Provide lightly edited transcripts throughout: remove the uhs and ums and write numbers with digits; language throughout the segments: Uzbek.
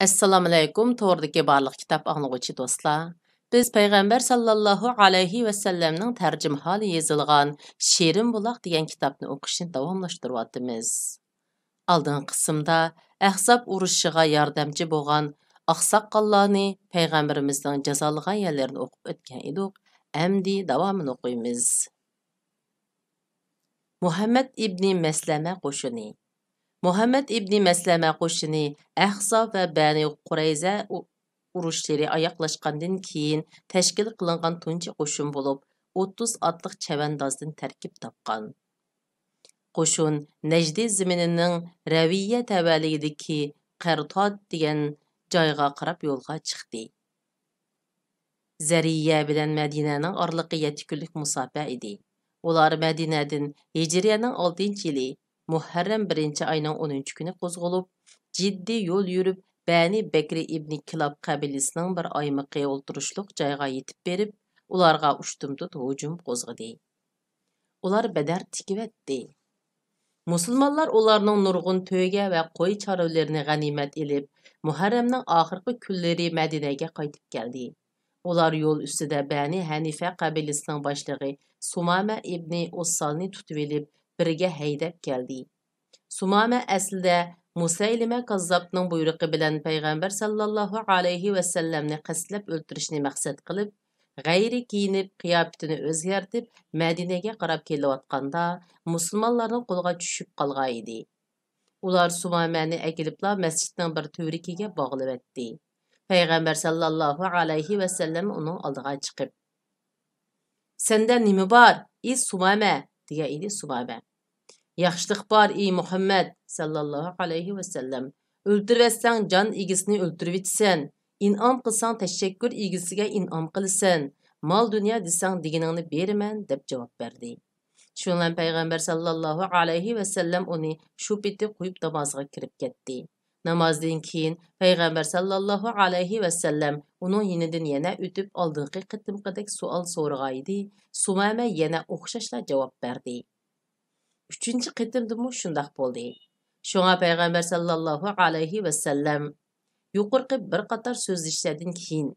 Assalamu alaykum, to'g'ridagi barliq kitob anglag'uvchi do'stlar. Biz payg'ambar sallallohu alayhi va sallamning tarjimaholi yozilgan Shirin buloq degan kitobni o'qishni davomlashtiryapmiz. Oldingi qismda Ahzob urushiga yordamchi bo'lgan oqsoqollarni payg'ambarimizning jazolagan yerlarini o'qib o'tgan edik. Endi davomini o'qiymiz. Muhammad ibn Maslama qo'shini Muhammad ibn Maslama qo'shini Ahzob va Bani Qurayza urushlari oyoqlashgandan keyin tashkil qilingan tunji qo'shin bo'lib, 30 otliq chavandozdan tarkib topgan. Qo'shin Najdi ziminining Raviya tavalligidagi Qartot degan joyga qarab yo'lga chiqdi. Zariya bilan Madinaning oraliqi 7 kunlik musofa edi. Ular Madinadan Hijriyaning 6-yili Muharram 1-oyning 10-kuni qo'zg'alib, jiddiy yo'l yurib, Bani Bakri ibn Kilab qabilasining bir oymiqi o'ltirishliq joyga yetib berib, ularga ushtumtut hujum qo'zg'adi. Ular Badar tikivatdi. Musulmonlar ularning nurg'un to'yga va qo'y chorvalarini g'animat elib, Muharramning oxirgi kunlari Madinaga qaytib keldi. Ular yo'l ustida Bani Hanifa qabilasining boshlig'i Sumama ibn Ussalni tutib olib, birga haydab keldi. Sumama aslida Musaylima Kazzobning buyrug'i bilan payg'ambar sallallohu alayhi va sallamni qasdlab o'ltirishni maqsad qilib, g'ayri kiyinib, qiyofatini o'zgartib, Madinaga qarab kelayotganda musulmonlarning qo'liga tushib qolgan edi. Ular Sumamani akilibla masjidning bir tuvrikiga bog'lab etdi. Payg'ambar sallallohu alayhi va sallam uning oldiga chiqib, "Senda nima bor, ey Sumama?" degan edi Sumama. "Yaxshilik bor, ey Muhammad sallallohu alayhi va sallam. O'ltirvetsang jon egisini o'ltirvitsan, in'om qilsang tashakkur egisiga in'om qilasan, mol dunyo desang deganingni beraman" deb javob berdi. Shundan payg'ambar sallallohu alayhi va sallam uni shu peti qo'yib namozga kirib ketdi. Namozdan keyin payg'ambar sallallohu alayhi va sallam uning yonidan yana o'tib oldingi qitimqidek savol so'ragaydi. Sumama yana o'xshashla javob berdi. 3-qitimdimi shundoq bo'ldi. Shunga payg'ambar sallallohu alayhi va sallam yuqorqi bir qator so'zlashlardan keyin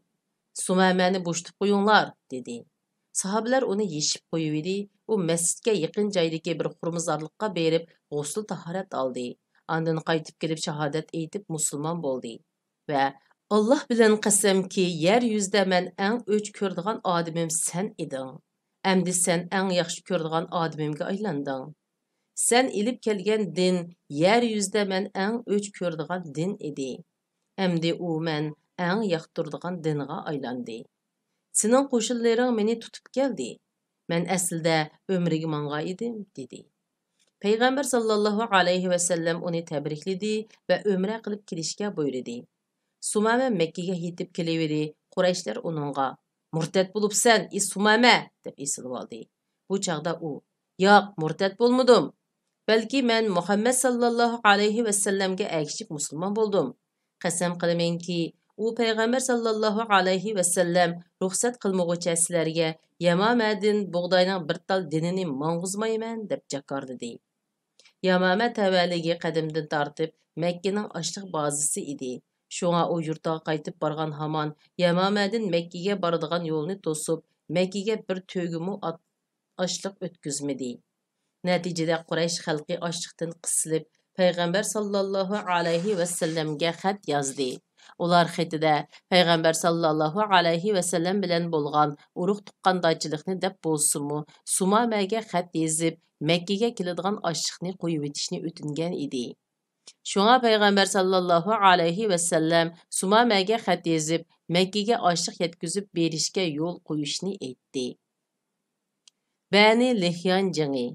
"Sumamani bo'shatib qo'yinglar" dedi. Sahobalar uni yeshib qo'yibdi. U masjidga yaqin joydagi bir xurmozorlikqa berib, g'usl tahorat oldi. Ondan qaytib kelib shahodat aytib musulmon bo'ldi va "Alloh bilan qasamki, yer yuzida men eng o'ch ko'radigan odamim sen eding. Endi sen eng yaxshi ko'radigan odamimga aylanding. Sen ilib kelgan din yer yuzida men eng o'ch ko'radigan din edi. Endi u men eng yoqtiradigan dinga aylandi. Sening qo'shinlaring meni tutib keldi. Men aslida umriga manga edim" dedi. Payg'ambar sallallohu alayhi va sallam uni tabrikladi va umra qilib kelishga buyurdi. Sumama Makkaga yetib kelaverdi. Qurayshlar uningga "Murtad bo'libsan, ey Sumama" deb esilib oldi. Bu chaqda u "Yo'q, murtad bo'lmadim. Balki men Muhammad sallallohu alayhi va sallamga ergishib musulmon bo'ldim. Qasam qilamanki, u payg'ambar sallallohu alayhi va sallam ruxsat qilmag'ucha sizlarga Yamamadin bug'doyning bir tal dinini mang'uzmayman" deb jakardi. Yamama tavalligi qadimdan tortib Makkaning ochliq bazasi edi. Shunga u yurtga qaytib borgan hamon Yamamadin Makkaga boradigan yo'lni to'sib, Makkaga bir to'gimi ochliq o'tkazmadi. Natijada Quraysh xalqi ochliqdan qisilib, payg'ambar sallallohu alayhi va sallamga xat yozdi. Ular xatida payg'ambar sallallohu alayhi va sallam bilan bo'lgan urug' tuqqandochilikni deb bo'lsinmi, Sumamaga xat yozib, Makkaga keladigan ochliqni qo'yib etishni o'tingan edi. Shunga payg'ambar sallallohu alayhi va sallam Sumamaga xat yozib, Makkaga ochliq yetkazib berishga yo'l qo'yishni aytdi. Bani Lihyan jangi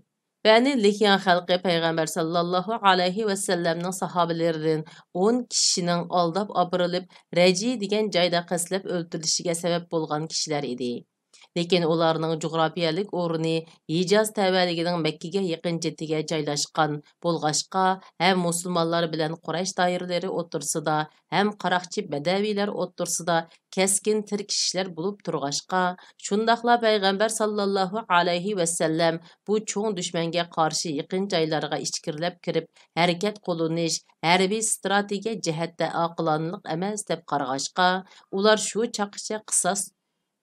Bani Lihyan xalqi payg'ambar sallallohu alayhi va sallamning sahobalaridan 10 kishining aldab opirilib, Raji degan joyda qaslab o'ltirilishiga sabab bo'lgan kishilar edi. lekin ularning coğrafiyalik o'rni Hijaz tavalligining Makkaga yaqin chetiga joylashgan bo'lg'achqa, ham musulmonlar bilan Quraysh doiralari o'tirsida, ham qaroqchi badaviylar o'tirsida keskin tirkishishlar bo'lib turg'achqa, shundaqla payg'ambar sallallohu alayhi vasallam bu cho'ng dushmanga qarshi yaqin joylarga ichkirlab kirib, harakat qilinish harbiy strategiya jihatda oqilonliq emas deb qarag'achqa, ular shu chaqcha qisos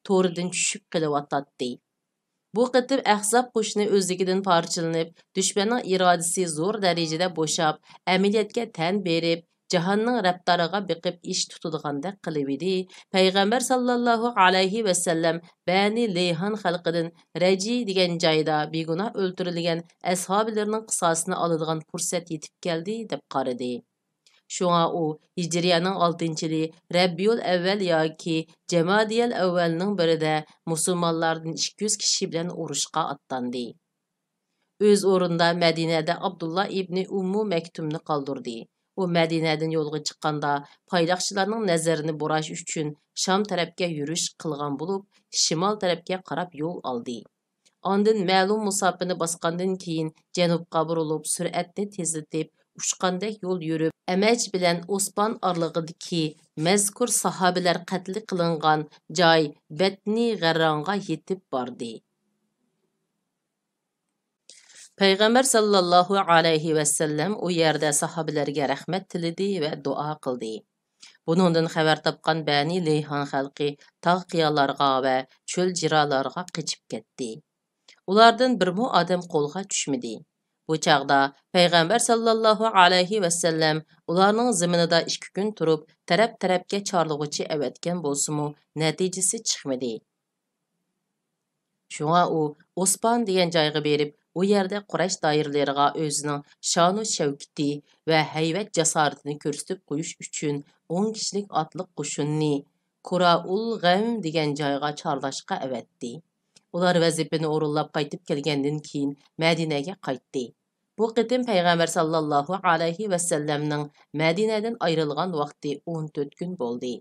to'ridan tushib qilyotdi. Bu qitim Ahzab qo'shini o'zligidan parchalanib, dushmanning irodasi zo'r darajada bo'shab, amaliyotga tan berib, jahonning raftariga biqib ish tutadigandak qilib edi. Payg'ambar sallallohu alayhi vasallam Bani Leyhan xalqidan Raji degan joyda begunoh o'ltirilgan ashablarining qisosini oladigan fursat yetib keldi deb qaradi. Şuna u Hicriyaning 6-yili Rabbiyul avval yoki Jamadiyal avvalning birida musulmonlardan 200 kishi bilan urushga attandi. O'z o'rinda Madinada Abdullah ibn Ummu Maktumni qoldirdi. U Madinadan yo'lga chiqqanda payloqchilarning nazarini burash uchun Sham tarafga yurish qilgan bo'lib, shimol tarafga qarab yo'l oldi. Ondan ma'lum musofani bosgandan keyin janubga burilib, sur'atni tezlatib, uçqandek yo'l yurib, Amaj bilan Osman orlig'idagi mazkur sahobalar qatl qilingan joy Batni G'arronga yetib bordi. Payg'ambar sallallohu alayhi vasallam u yerda sahobalarga rahmat tiladi va duo qildi. Buningdan xabar topgan Bani Leyhan xalqi tog' qiyalarga va cho'l jirolarga qochib ketdi. Ulardan birmu odam qo'lga tushmadi. Bu chaqda Payg'ambar sallallohu alayhi vasallam ularning ziminida 2 kun turib, taraf-tarafga chorlig'ichi avatgan bo'lsa-mu, natijasi chiqmadi. Shunga u Osman degan joyga berib, u yerda Quraysh doiralariga o'zining shonu shavkati va hayvat jasoratini ko'rsatib qo'yish uchun 10 kishilik otliq qo'shinni Quraul G'am degan joyga chorlashga avatdi. Ular vazifani o'rinlab qaytib kelgandan keyin Madinaga qaytdi. Bu qitim Payg'ambar sallallohu alayhi vasallamning Madinadan ayrilgan vaqti 14 kun bo'ldi.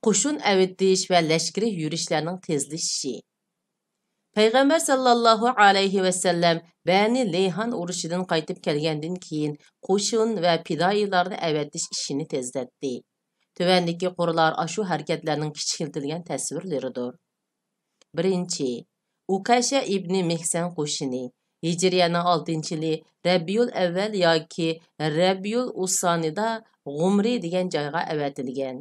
Qo'shin avatish va lashkari yurishlarning tezlashishi. Payg'ambar sallallohu alayhi vasallam Bani Leyhan urushidan qaytib kelgandan keyin qo'shin va fidoilarni avatish ishini tezlatdi. Tövəndəki qorular aşu hareketlerinin kiçiltilgan tasvirleridir. 1. Ukasha ibn Mihsan qo'shini Hicriyaning 6-yili Rabbiyul avval yoki Rabbiyul Usanida G'umri degan joyga avatilgan.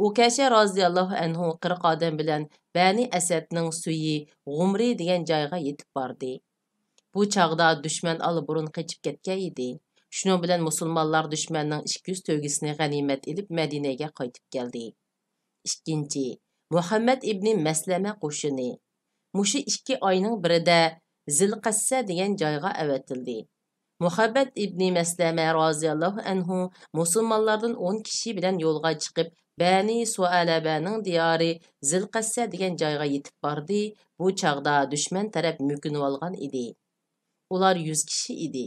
Ukasha roziyallohu anhu 40 odam bilan Bani Asadning suyi G'umri degan joyga yetib bordi. Bu chaqda dushman alburun qochib ketgan edi. Şunun bilan musulmonlar dushmanning 200 tövgisini g'animat ilib Madinaga qaytib keldi. 2. Muhammad ibn Maslama qo'shini Mushu 2 oyning birida Zilqassa degan joyga avatildi. Muhammad ibn Maslama roziyallohu anhu musulmonlardan 10 kishi bilan yo'lga chiqib, Bani Sualabaning diyori Zilqassa degan joyga yetib bordi. Bu chaqda dushman taraf mukinib olgan edi. Ular 100 kishi edi.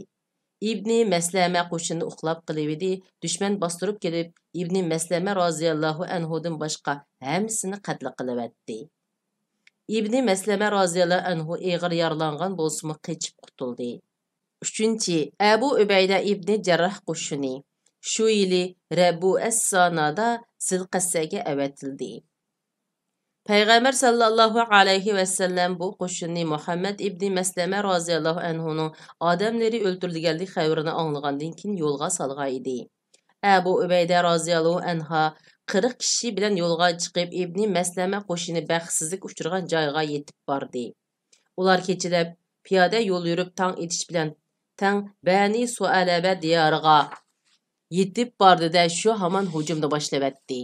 İbn Maslama qo'shini uxlab qilibdi. Dushman bostirib kelib, Ibn Maslama roziyallohu anhudan boshqa hammasini qatl qilibdi. Ibn Maslama roziyallohu anhu og'ir yaralangan bo'lsa-mu qochib qutuldi. 3. Abu Ubayda ibn Jarrah qo'shini shu yili Rabu as-Sanada Zilqassaga avatildi. Payg'ambar sallallohu alayhi vasallam bu qo'shinni Muhammad ibn Maslama roziyallohu anhuning odamlari o'ldirilganlik xabarini anglagandan keyin yo'lga solgan edi. Abu Ubayda roziyallohu anha 40 kishi bilan yo'lga chiqib ibn Maslama qo'shini baxtsizlik uchirgan joyga yetib bordi. Ular kechilab piyoda yo'l yurib tong etish bilan tang Bani Sualaba diyoriga yetib bordi-da shu hamon hujumni boshlavatdi.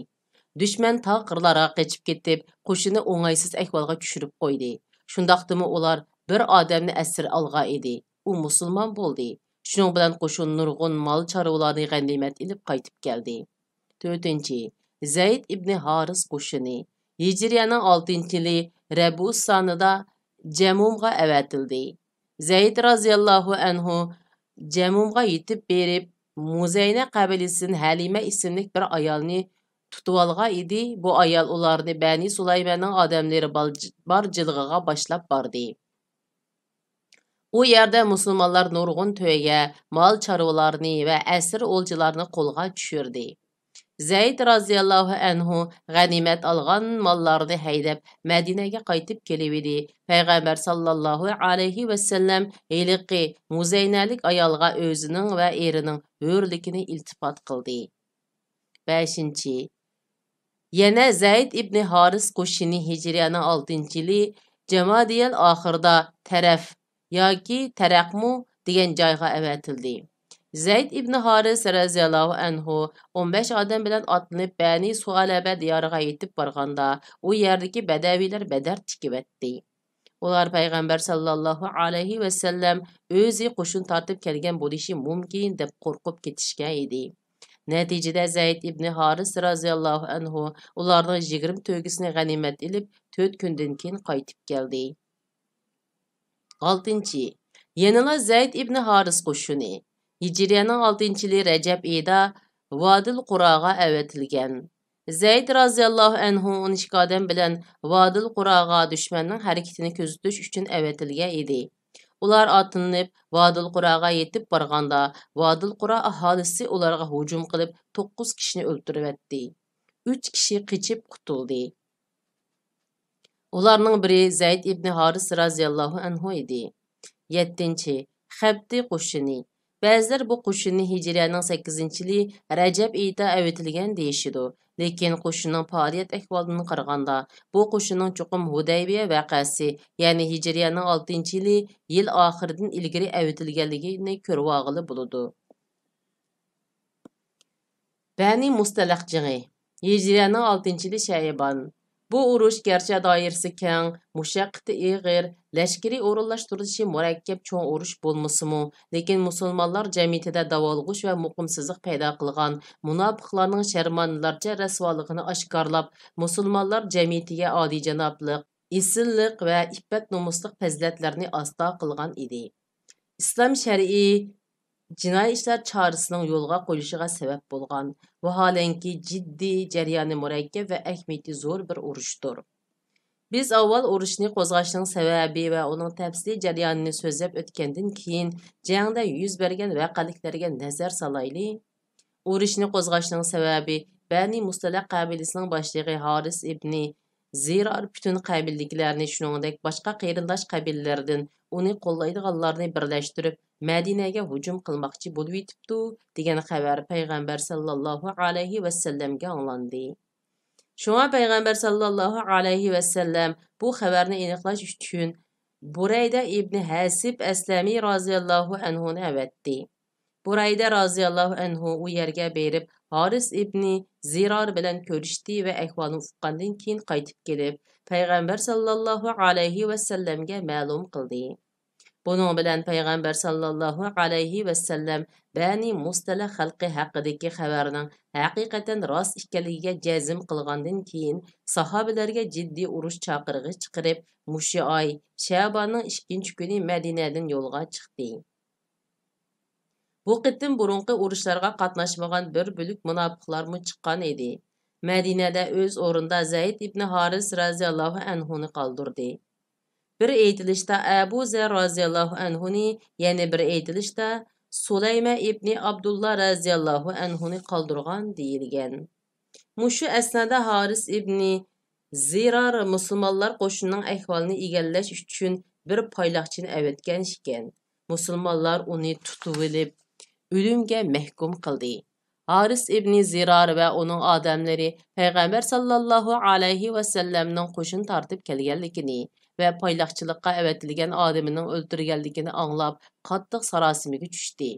Düşman tağ qırlarga qechib ketib, qo'shini o'ng'aysiz ahvolga tushirib qo'ydi. Shundaqdimi ular bir odamni asir olgan edi. U musulmon bo'ldi. Shuning bilan qo'shin nurg'un mol chorvalarni g'animat ilib qaytib keldi. 4. Zayd ibn Haris qo'shini Hijriyaning 6-yili Rabu sonida Jamumga avatildi. Zayd roziyallohu anhu Jamumga yetib berib, Muzayna qabilasidan Halima ismli bir ayolni tutub idi. Bu ayal ularni Bani Sulaymanning odamlari bar jilg'iga boshlab bordi. U yerda musulmonlar nurg'un to'yga, mol chorvalarni va asir o'lchilarni qo'lga tushirdi. Zayd raziyallohu anhu g'animat olgan mollarni haydab Madinaga qaytib kelibdi. Payg'ambar sallallohu alayhi va sallam heliqi muzaynalik ayolga o'zining va erining hurlikini iltifot qildi. 5. Yana Zayd ibn Haris qo'shini Hijriyaning 6-yili Jamadiyal oxirida taraf yoki taraqmu degan joyga avatildi. Zayd ibn Haris raziyallohu anhu 15 odam bilan otlanib Bani Sualaba diyoriga yetib borganda, u yerdagi badaviylar badar tikibatdi. Ular payg'ambar sallallohu alayhi va sallam o'zi qo'shin tortib kelgan bo'lishi mumkin deb qo'rqib ketishgan edi. Natijada Zayd ibn Haris raziyallohu anhu ularning 20 to'gisini g'animat ilib 4 kundan keyin qaytib keldi. 6. Yanıla Zayd ibn Haris qo'shini Hijriyaning 6-yili Rajab oyida Vadil Quraga avatilgan. Zayd raziyallohu anhu 12 odam bilan Vadil Quraga dushmanning harakatini kuzatish uchun avatilgan edi. Ular atlanib Vadil Quraga yetib borganda, Vadil Qura aholisi ularga hujum qilib 9 kishini o'ldiribdi. 3 kishi qochib qutuldi. Ularning biri Zayd ibn Haris raziyallohu anhu edi. 7. Xabti qo'shini. Ba'zilar bu qo'shinni Hijriyaning 8-yili Rajab oyida avatilgan deyishidi. Lekin qo'shinning faoliyat ahvolidan qaraganda, bu qo'shinning cho'qim Hudaybiya vaqasi, ya'ni Hijriyaning 6-yili yil oxiridan ilgari avatilganligini ko'rib olg'ili bo'ladi. Bani Mustalaq jig'i Hijriyaning 6-yili Shayban. Bu urush garchi doirasi keng, mushaqqati og'ir, lashkari o'rinlashtirilishi murakkab cho'ng urush bo'lmasa-mu, lekin musulmonlar jamiyatida davolg'ush va muqimsizlik paydo qilgan munofiqlarning sharmanlarcha rasvoligini oshkorlab, musulmonlar jamiyatiga odiyjanoblik, isillik va iffat nomuslik fazilatlarni aslo qilgan edi. Islom shar'iy jinoiy ishlar chorasining yo'lga qo'yilishiga sabab bo'lgan vaholanki jiddiy jarayoni murakkab va ahamiyati zo'r bir urushdir. Biz avval urushni qo'zg'ashning sababi va uning tafsiliy jarayonini so'zlab o'tgandan keyin jangda yuz bergan voqeliklarga nazar solayli. Urushni qo'zg'ashning sababi Bani Mustalaq qabilasining boshlig'i Haris ibn Zirar bütün qabilliklarni shuningdek boshqa qarindosh qabilalardan uni qo'llaydiganlarni birlashtirib Madinaga hujum qilmoqchi bo'lib yetibdi degan xabar payg'ambar sallallohu alayhi va sallamga anglandi. Shunga payg'ambar sallallohu alayhi va sallam bu xabarni aniqlash uchun Burayda ibn Hasib Aslami roziyallohu anhu ni avatdi. Burayda roziyallohu anhu u yerga berib Haris ibn Zirar bilan ko'rishdi va ahvolni uqqandan keyin qaytib kelib, payg'ambar sallallohu alayhi va sallamga ma'lum qildi. Bunun bilan payg'ambar sallallohu alayhi va sallam Bani Mustalaq xalqi haqidagi xabarning haqiqatan rost ekanligiga jazm qilgandan keyin sahobalarga jiddiy urush chaqirig'i chiqarib, mushu oy Sha'bonning 2-kuni Madinadan yo'lga chiqdi. Bu qitim burunqi urushlarga qatnashmagan bir bölük munofiqlarmı chiqqan edi. Madinada o'z o'rinda Zayd ibn Haris raziyallohu anhuni qoldirdi. Bir aytilishda Abu Zar raziyallohu anhuni, yana bir aytilishda Sulayma ibn Abdullah raziyallohu anhuni qoldirgan deyilgan. Mushu asnada Haris ibn Zirar musulmonlar qo'shinining ahvolini egallash uchun bir payloqchini avatgan ekan. Musulmonlar uni tutib olib o'limga mahkum qildi. Haris ibn Zirar va uning odamlari payg'ambar sallallohu alayhi va sallamning qo'shin tortib kelganligini va payloqchilikqa avatilgan odamining o'ldirilganligini anglab, qattiq sarosimaga tushdi.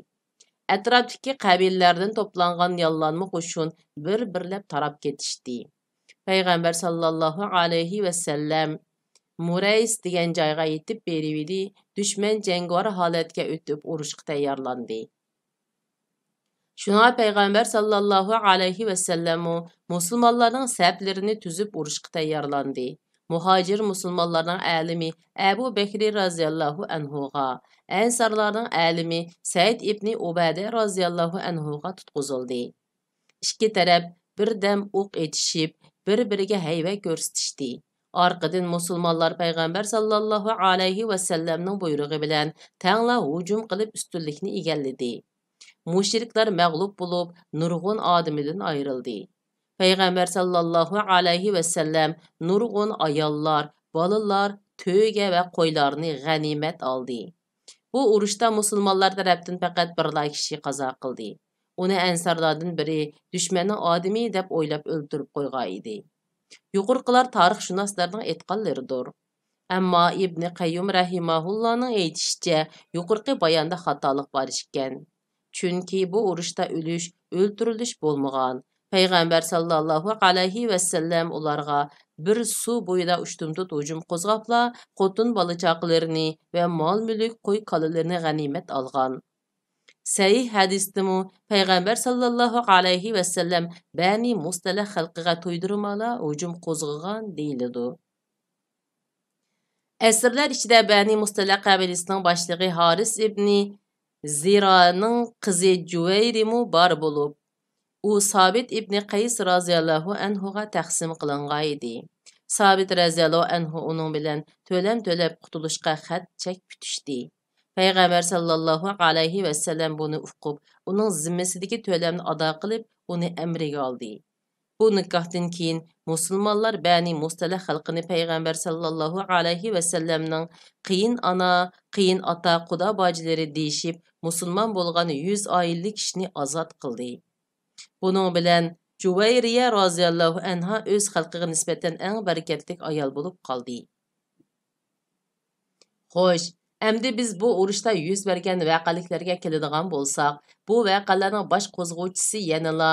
Atrofdagi qabilalardan to'plangan yollanma qo'shin bir-birlab tarab ketishdi. Payg'ambar sallallohu alayhi va sallam Murays degan joyga yetib beribdi, dushman jangovar holatga o'tib urushga tayyorlandi. Shuna payg'ambar sallallohu alayhi va sallam musulmonlarning saflarini tuzib urushga tayyorlandi. Muhojir musulmonlarning alimi Abu Bakr raziyallohu anhuga, ansarlarning alimi Said ibn Ubada raziyallohu anhuga tutqizildi. İki taraf birdam o'q etishib, bir-biriga hayva ko'rsatishdi. Arqadan musulmonlar payg'ambar sallallohu alayhi va sallamning buyrug'i bilan tangla hujum qilib ustunlikni egalladi. Mushriklar mag'lub bo'lib, nurg'un odamidan ayrildi. Payg'ambar sallallohu alayhi va sallam nurg'un ayollar, bolalar, to'yga va qo'ylarni g'animat oldi. Bu urushda musulmonlar tarafdan faqat birla kishi qazo qildi. Uni ansarlardan biri dushmanning odami deb o'ylab o'ldirib qo'ygan edi. Yuqorqilar tarixshunoslarning aytganlaridir. Ammo Ibn Qayyum rahimahullohning aytishicha, yuqorqi bayonda xatolik bor ekan. Chunki bu urushda o'lish, o'ltirilish bo'lmagan. Payg'ambar sallallohu alayhi va sallam ularga bir suv bo'yida ushtumtut hujum qo'zg'abla, xotin bola chaqalarini va mol-mulk qo'y qolalarini g'animat olgan. Sahih hadisdimi Payg'ambar sallallohu alayhi va sallam Bani Mustalah xalqiga to'ydirmala hujum qo'zg'agan deyiladi. Əsrlər içində Bani Mustalah qabiləsinin başlığı Haris ibn Ziraның qızı Cüveyrimu bar bo'lib, u Sabit ibn Qays raziyallohu anhuga taqsim qilingan edi. Sabit raziyallohu anhu uning bilan to'lam to'lab qutulishga xat chek putishdi. Payg'ambar sallallohu alayhi va sallam buni uqib, uning zimmasidagi to'lamni ado qilib, uni amriga oldi. Bu nikohdan keyin musulmonlar Bani Mustalah xalqini payg'ambar sallallohu alayhi va sallamning qiyin ana, qiyin ota xudo bojilari deyishib, musulmon bo'lgan 100 oilli kishini ozod qildi. Buning bilan Juvayriya roziyallohu anha o'z xalqiga nisbatan eng barakatli ayol bo'lib qoldi. Xo'sh, endi biz bu urushda yuz bergan voqealiklarga keladigan bo'lsak, bu voqealarning bosh qo'zg'uvchisi yanala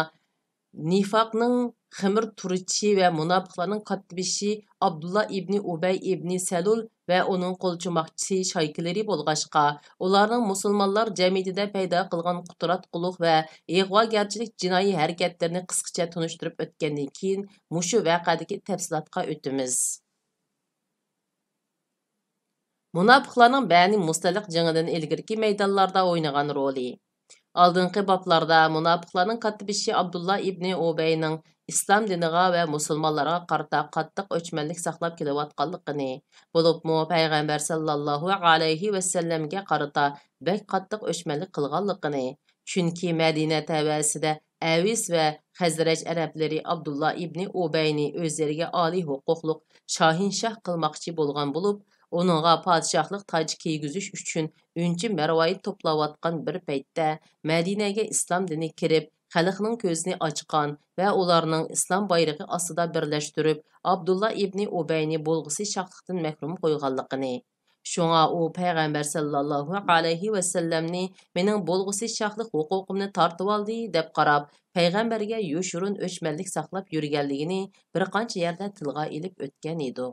Nifaqning ximir turchi va munofiqlarning katibishi Abdullah ibn Ubay ibn Salul va uning qo'lchumoqchisi shaykilari bo'lg'ashqa, ularning musulmonlar jamiyatida paydo qilgan qudratqulluq va ig'vogarchilik jinoiy harakatlarini qisqacha tunishtirib o'tgandan keyin mushu voqeadagi tafsilotga o'tamiz. Munofiqlarning Bani Mustalah jangidan ilgirki maydonlarda o'ynagan roli. Aldınqı bablarda munofiqlarning katibishi Abdullah ibn Ubayning islom diniga va musulmonlarga qarata qattiq o'chmanlik saqlab kelayotganligini, bo'libmi payg'ambar sallallohu alayhi va sallamga qarata bek qattiq o'chmanlik qilganligini, chunki Madina tavasida Avis va Xazraj arablari Abdullah ibn Ubayni o'zlariga oliy huquqliq shohinshoh qilmoqchi bo'lgan bo'lib, onunğa padişahlıq tacı kiygizish uchun unchi marvoyit to'playotgan bir paytda Madinaga islom dini kirib, xalqning ko'zini ochgan va ularning islom bayrog'i ostida birlashtirib, Abdullah ibn Ubayni bo'lg'isi shohlikdan mahrum qo'yganligini. Shunga u payg'ambar sallallohu alayhi va sallamni mening bo'lg'isi shohlik huquqimni tortib oldi deb qarab, payg'ambarga yo'shurun o'chmanlik saqlab yurganligini bir qancha yerda tilga ilib o'tgan edi.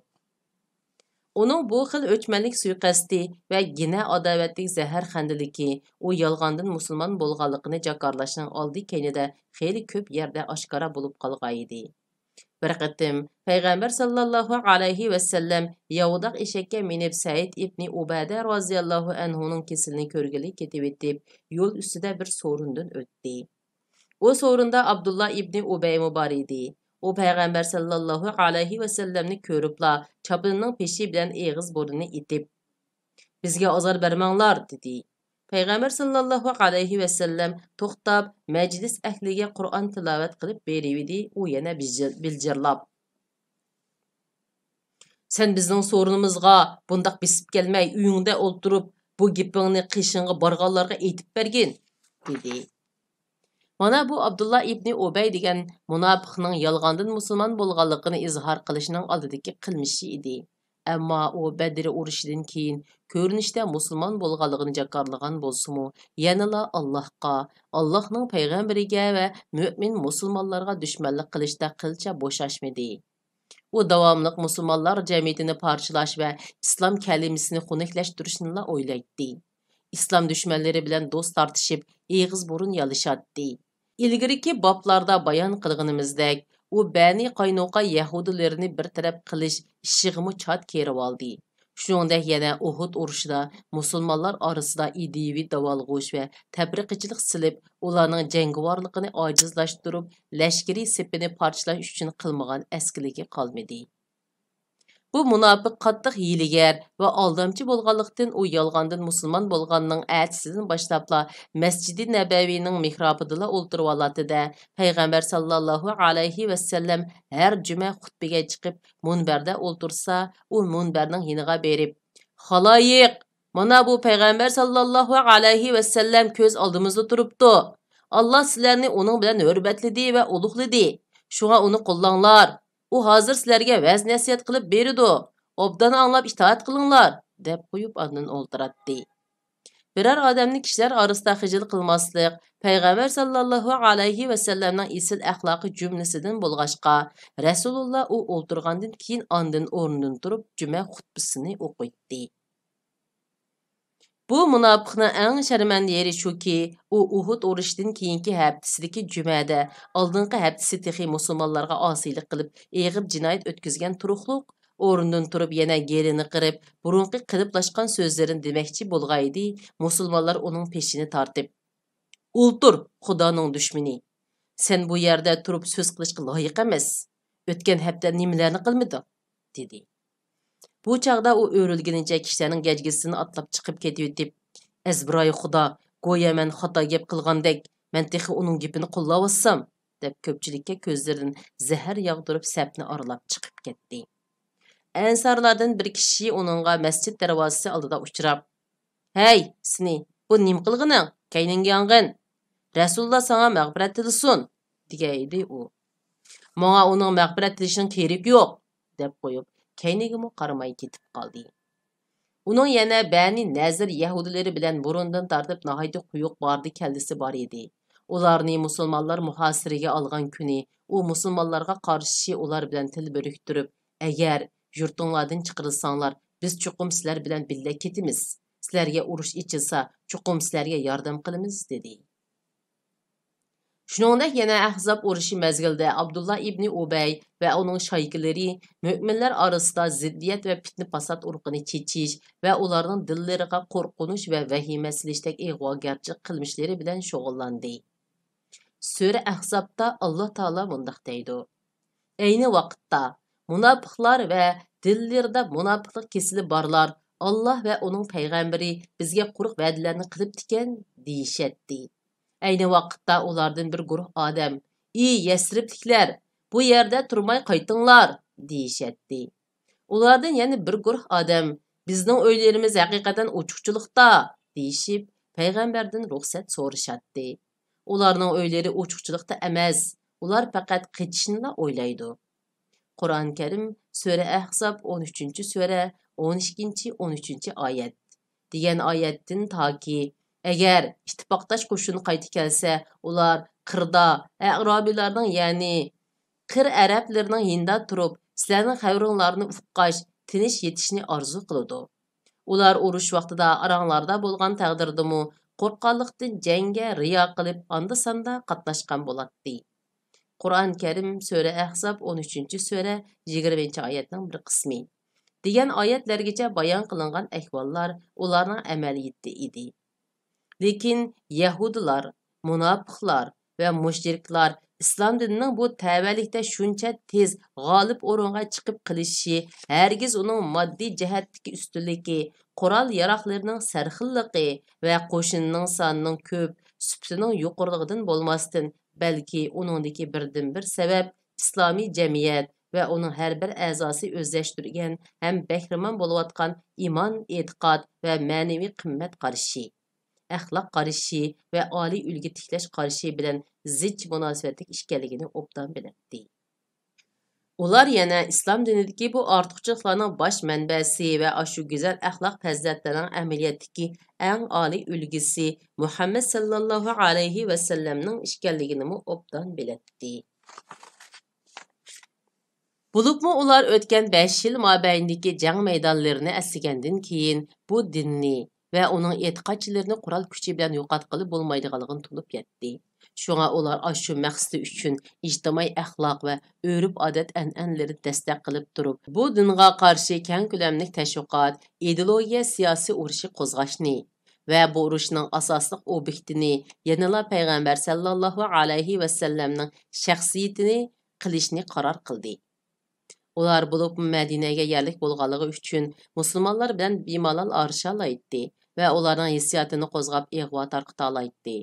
Onun bu xil o'chmanlik suiqasdi va gina adovatlik zahar xandiliki, u yolg'ondan musulmon bo'lganligini jakarlashning oldi keynida xeyli ko'p yerda oshkora bo'lib qolgan edi. Bir qatim payg'ambar sallallohu alayhi va sallam yovdoq eshakka minib Said ibn Ubada roziyallohu anhuning kesilini ko'rgili ketib etib, yo'l ustida bir so'rindan o'tdi. O so'rinda Abdullah ibn Ubay bar edi. O payg'ambar sallallohu alayhi va sallamni ko'ribla chapinining peshi bilan eg'iz burnini itib, bizga azor bermanglar dedi. Payg'ambar sallallohu alayhi va sallam to'xtab, majlis ahliga Qur'on tilovat qilib berivdi. U yana biljirlab, sen bizning so'rinimizga bundaq bisib kelmay, uyingda o'ltirib, bu gapingni qishinga borganlarga aytib bergin dedi. Mana bu Abdullah ibn Ubay degan munofiqning yolg'ondan musulmon bo'lganligini izhor qilishning oldidagi qilmishi edi. Ammo u Badr urushidan keyin ko'rinishda musulmon bo'lganligini jakarlagan bo'lsa-mu, yanala Allohga, Allohning payg'ambariga va mu'min musulmonlarga dushmanlik qilishda qilcha bo'shashmadi. U davomli musulmonlar jamiyatini parchalash va islom kalimasini xunuklaştirishni o'ylaydi. Islom dushmanlari bilan do'st tortishib, eg'iz burun yalishadi. İlgiriki bablarda bayon qilganimizdek, u Bani Qaynuqa yahudilarini bir taraf qilish ishig'imi chat kerib oldi. Shuningdek yana Uhud urushida musulmonlar orasida ideyaviy davolg'ush va tafriqachilik silib, ularning jangovorligini ojizlashtirib, lashkariy sepini parchalash uchun qilmagan askiligi qolmadi. Bu munofiq qattiq hiyligar va aldamchi bo'lganlikdan u yolg'ondan musulmon bo'lganning atisidan boshlabla Masjidi Nabaviyning mihrobida o'ltirib olatida payg'ambar sallallohu alayhi vasallam har juma xutbaga chiqib munbarda o'ltirsa, u munbarning yiniga berib, "Xaloyiq, mana bu payg'ambar sallallohu alayhi vasallam ko'z oldimizda turibdi. Alloh sizlarni uning bilan hurmatladi va ulug'ladi. Shunga uni qo'llanglar. U hozir sizlarga vaz nasihat qilib beridi. Obdan anglab itoat qilinglar", deb qo'yib ondan o'ltiratdi. Biror odamni kishilar orasida xijil qilmaslik payg'ambar sallallohu alayhi vasallamning isil axloqi jumlasidan bo'lg'ashqa, Rasululloh u o'ltirgandan keyin ondan o'rnidan turib juma xutbasini o'qiydi. Bu munofiqning eng sharmanda yeri shuki, u Uhud urushidan keyingi haftasidagi jumada oldingi haftasi texi musulmonlarga osiylik qilib, eg'ir jinoyat o'tkazgan turuqliq o'rnidan turib yana gelini qirib, burunqi qiliplashgan so'zlarini demoqchi bo'lg'aydi, musulmonlar uning peshini tortib, "O'ltir, Xudoning dushmani. Sen bu yerda turib so'z qilishga loyiq emas. O'tgan hafta nimalarni qilmading?" dedi. Bu çağda o öğrülgenice kişilerin gecgisini atlap çıkıp ketiyotip, "Ezbirayı Xudo, go'yo men xato gap qilgandek, men texi uning gapini qo'llavassam", deb ko'pchilikka ko'zlaridan zahar yog'dirib sapni oralab chiqib ketdi. Ansarlardan bir kishi uningga masjid darvozasi oldida uchrab, "Hey, seni, bu nim qilg'ining? Kayningga yong'in. Rasululloh sana mag'firat tilsin", degaydi u. "Menga uning mag'firat tilishining keragi yo'q", deb qo'yib, keynigimi qaramay ketib qoldi. Uning yana Bani Nazir Yahudilari bilan burundan tortib nahayda quyuq bordi kallisi bor edi. Ularni musulmonlar muhosiraga olgan kuni, u musulmonlarga qarshi ular bilan til biriktirib, "Agar yurtinglardan chiqarilsanglar, biz chuqum sizlar bilan birga ketimiz. Sizlarga urush ichilsa, chuqum sizlarga yordam qilamiz", dedi. Shuningdek yana Ahzab urushi mezgilida Abdullah ibn Ubay va uning shoyigilari mo'minlar orasida ziddiyat va fitna fasod urqini chechish va ularning dillariga qo'rqinish va vahima silishdek ig'vogarchilik qilmishlari bilan shug'ullandi. Sura Ahzabda Alloh taolo mundaq deydi: "Ayni vaqtda munofiqlar va dillarida munofiqlik kesili borlar Alloh va uning payg'ambari bizga quruq va'dalarni qilibdikan deyishatdi. Ayni vaqtda ulardan bir guruh odam, "Ey Yasribliklar, bu yerda turmay qaytinglar", deyishatdi. Ulardan yana bir guruh odam, "Bizning uylarimiz haqiqatan ochiqchilikda", deyishib, payg'ambardan ruxsat so'rashatdi. Ularning uylari ochiqchilikda emas, ular faqat qechishni o'ylaydi. Qur'oni Karim Sura Ahzab 13-sura 12-13 oyat degan oyatdan toki agar ittifoqdosh qo'shin qaytib kelsa, ular qirda A'robilarning, ya'ni qir arablarning yinda turib, sizlarning xavringlarni uqqash, tinish yetishni orzu qiladi. Ular urush vaqtida aranglarda bo'lgan taqdirdimi, qo'rqqanlikdan jangga riyo qilib, onda-sanda qatnashgan bo'ladi. Qur'oni Karim Sura Ahzab 13-sura 20-oyatning bir qismi degan oyatlargacha bayon qilingan ahvollar ularning amaliyati edi. Lekin Yahudilar, munofiqlar va mushriklar islom dinining bu tavallikda shuncha tez g'olib o'ringa chiqib qilishi, hargiz uning moddiy jihatdagi ustunligi, qurol yaroqlarining sarxilligi va qo'shinning sonining ko'p, sifatining yuqorligidan bo'lmasdan, balki uningdagi birdan-bir sabab islomiy jamiyat va uning har bir a'zosi o'zlashtirgan ham bahramon bo'layotgan iymon, e'tiqod va ma'naviy qimmat qarashi, axloq qarashi va oliy ulgi tiklash qarashi bilan zich munosabatlik ekanligini obdan biladi. Ular yana islom dinidagi bu ortiqchiliklarning bosh manbasi va shu go'zal axloq fazilatlarining amaliyotdagi eng oliy ulgisi Muhammad sallallohu alayhi va sallamning ekanligini obdan biladi. Bulubmu ular o'tgan 5 yil mobaynidagi jang maydonlarini aslagandan keyin bu dinni ve onun e'tiqodchilarini qurol kuchi bilan yo'qotqili bo'lmaydiganligini tunib yetdi. Şuna ular aşu məqsədi üçün ictimai əxlaq və örüb-adət ənənləri dəstək qılıb durub, bu dinğa qarşı kən köləmlik təşviqat, ideologiya siyasi uruşu qozğaşni və bu uruşның asaslıq obyektini yanıla Peyğəmbər sallallahu alayhi və səlləmnin şəxsiyyətini qilishni qaror qildi. Ular bulup Mədinəyə yerlik bolğanlığı üçün musulmonlar bilan bemalol arışalaydı və onların hissiyatını qozğab ig'vo tarqıtalaydı.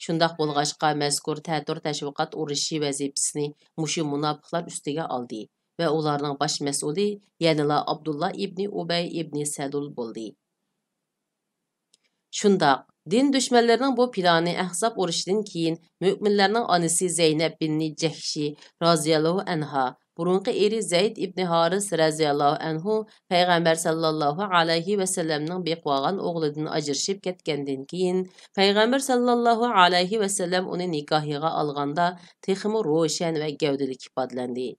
Şundaq bolğaşqa məzkur tətur təşviqat urushi vəzifəsini muşu munafiqlar üstüge aldı və onların baş məsuli yanıla Abdullah ibn Ubay ibn Salul boldu. Şundaq din düşmənlərinin bu planı Əhzab urushidan keyin müminlərinin anısı Zeynəb binni Cəhşi raziyallahu anha burunqi eri Zeyd ibn Haris raziyallahu anhu Peyğəmbər sallallahu alayhi və səlləmnin beqvagan oğludan ajrışıb ketgandan keyin Peyğəmbər sallallahu alayhi və səlləm onu nikahiga alğanda texmi roşan və gavdalik ifadələndi.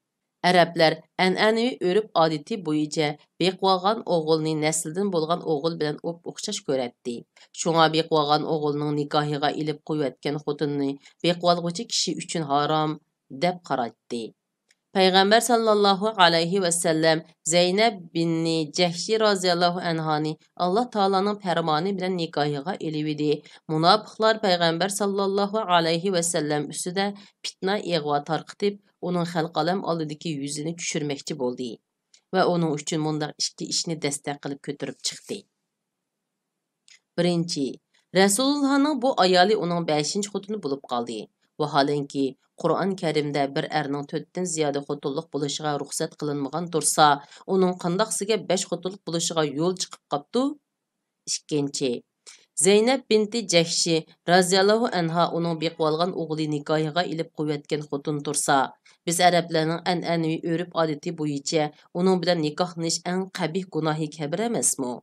Ərəblər ənənəvi örüp adeti boyunca beqvagan oğulni nəsildən bolğan oğul bilan oxşaş görətdi. Şuna beqvagan oğulның nikahiga ilib qoyatgan xotinni beqvalğuchi kishi üçün haram deb qaratdi. Peyğəmbər sallallahu alayhi və səlləm Zeynəb binni Cəhşi raziyallahu anhani Allah Taala'nın fərmanı bilan nikahiga elibidi. Munafiqlar Peyğəmbər sallallahu alayhi və səlləm üstüdə fitna ig'vo tarqitib, onun xalq alam oldidagi yuzini tushirmoqchi bo'ldi va onun uchun mundaq ikki ishni dastak qilib ko'tarib chiqdi. Birinchi, Rasulullahning bu ayoli uning 5-xotini bo'lib qoldi. Vaholanki Qur'on Karimda bir erning 4dan ziyoda xotinlik bo'lishiga ruxsat qilinmagan tursa, uning qandaqsiga 5 xotinlik bo'lishiga yo'l chiqib qopti? Ikkinchi, Zeynəb binti Cəhşi raziyallahu anha onun beqvalğan oğlu nikahiga ilib qoyatgan xotin tursa, biz ərəblərinin ənənəvi örüp adeti boyunca onun bilan nikohlanish ən qabih gunohi kabir emasmi?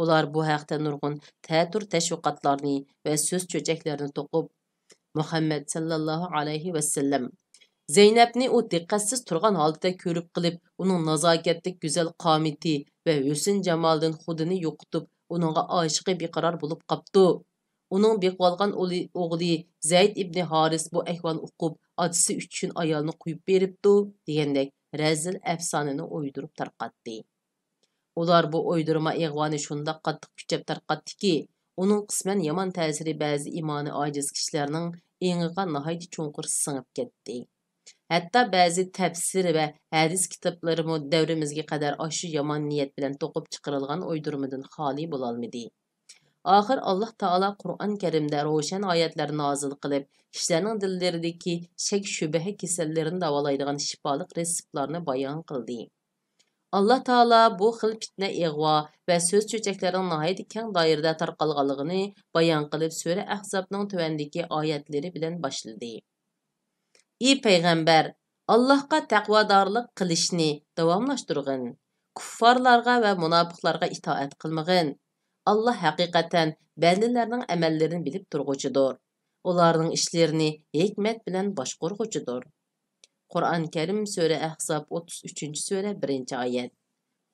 Ular bu haqda nurg'un ta'tur təşviqatlarni və söz çöçəklərini to'qib Muhammed sallallahu alayhi və səlləm Zeynəbni o diqqətsiz turgan halda körüb qılıb, onun nazakətlik güzel qameti və hüsn jamaldan xudini yo'qitib, onunğa aşıqı beqarar bo'lib qapti. Onun beqvalğan oğlu Zeyd ibn Haris bu ahvol uqub, otisi üçün ayolni qo'yib beribdi degandek razil afsonani o'ydirib tarqatdi. Ular bu o'ydirma ig'voni shundoq qattiq kuchab tarqatdiki, onun qisman yomon ta'siri ba'zi imoni ojiz kishilarning engiga nihoyat cho'nqur singib ketdi. Hatta ba'zi tafsir va hadis kitoblari davrimizga qadar shu yomon niyat bilan to'qib chiqarilgan o'ydirmadan xoli bo'la olmadi. Oxir Alloh taolo Qur'on Karimda ro'shan oyatlar nozil qilib, kishilarning dillaridagi shak shubha kasallarini davolaydigan shifoliq retseptlarni bayon qildi. Alloh taolo bu xil fitna ig'vo va so'z cho'chaklarining nihoyat keng doirada tarqalganligini bayon qilib, sura Ahzobning tuvandagi oyatlari bilan boshladi. Ey payg'ambar, Allohga taqvodorlik qilishni davomlashtirgin. Kuffarlarga va munofiqlarga itoat qilmag'in. Allah haqiqatan bandalarning amallarini bilib turg'uchidir. Ularning ishlarini hikmat bilan boshqarg'uchidir. Qur'on Karim sura Ahzob 33-sura 1-oyat.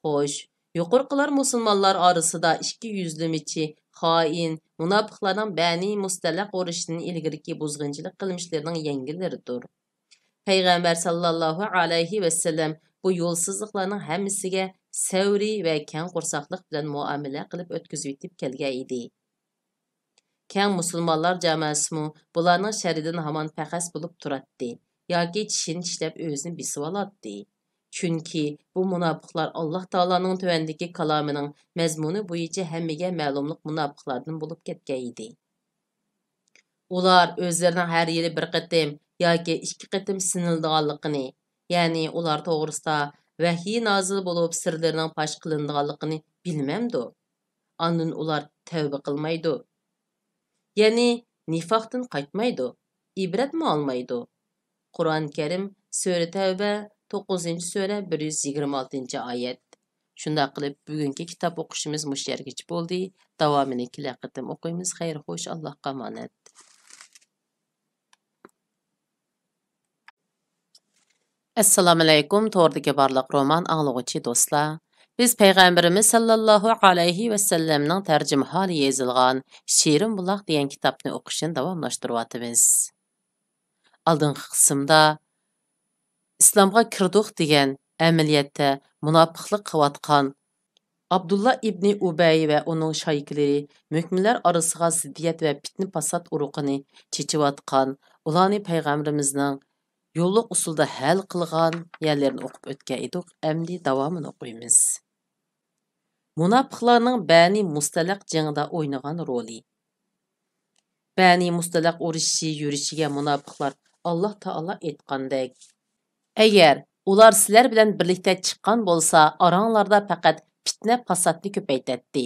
Xo'sh, yuqorqilar musulmonlar orasida ikki yuzlimichi, xoin, munofiqlarning Bani Mustalaq urushining ilgirki buzg'unchilik qilmishlarining yengillaridir. Peyğəmbər sallallahu alayhi və səlləm bu yolsuzluqlarning hammasiga savri və kən qursaqlıq bilan muomala qilib o'tkazib yetib kelgan edi. Kən musulmonlar jamoasimi bularning sharidan hamon faqas bo'lib turadi yoki tishini tishlab o'zini bisib oladi. Chunki bu munofiqlar Alloh taoloning tuvandagi kalomining mazmuni bo'yicha hammaga ma'lumlik munofiqlardan bo'lib ketgan edi. Ular o'zlarining har yili bir qatim yoki 2 qatim sinildiganligini, ya'ni ular to'g'risida vahiy nozil bo'lib sirlarining fosh qilindiganligini bilmamdi. Ondan ular tavba qilmaydi. Ya'ni nifoqdan qaytmaydi, ibratmi olmaydi. Qur'on Karim sura Tavba 9-sura 126-oyat. Shunda qilib bugungi kitob o'qishimiz mush yergacha bo'ldi. Davomini kelar qatim o'qiymiz. Xayr, xo'sh, Allohga omonat. Assalamu alaykum, to'g'ridagi barliq roman anglag'uchi do'stlar. Biz Peygamberimiz sallallahu alayhi ve sellem'nin tercümhali yazılgan Şirin Bulaq degan kitapni o'qishni davomlashtiryapmiz. Aldınғы qismda İslamga kirdik degan amaliyotda munofiqlik qilayotgan Abdullah ibn Ubay ve onun şaykileri müminler arasıga ziddiyet ve fitne fasad uruqini çeçivatqan, ularni Peygamberimizning yo'lliq usulda hal qilgan yerlerini o'qib o'tgan edik. Endi davomini o'qiymiz. Munofiqlarning Bani Mustalaq jangida o'ynagan roli. Bani Mustalaq urushi yurishiga munofiqlar Alloh taolo aytgandek: "Agar ular sizlar bilan birlikda chiqqan bo'lsa, oranglarda faqat fitna fasodni ko'paytadi.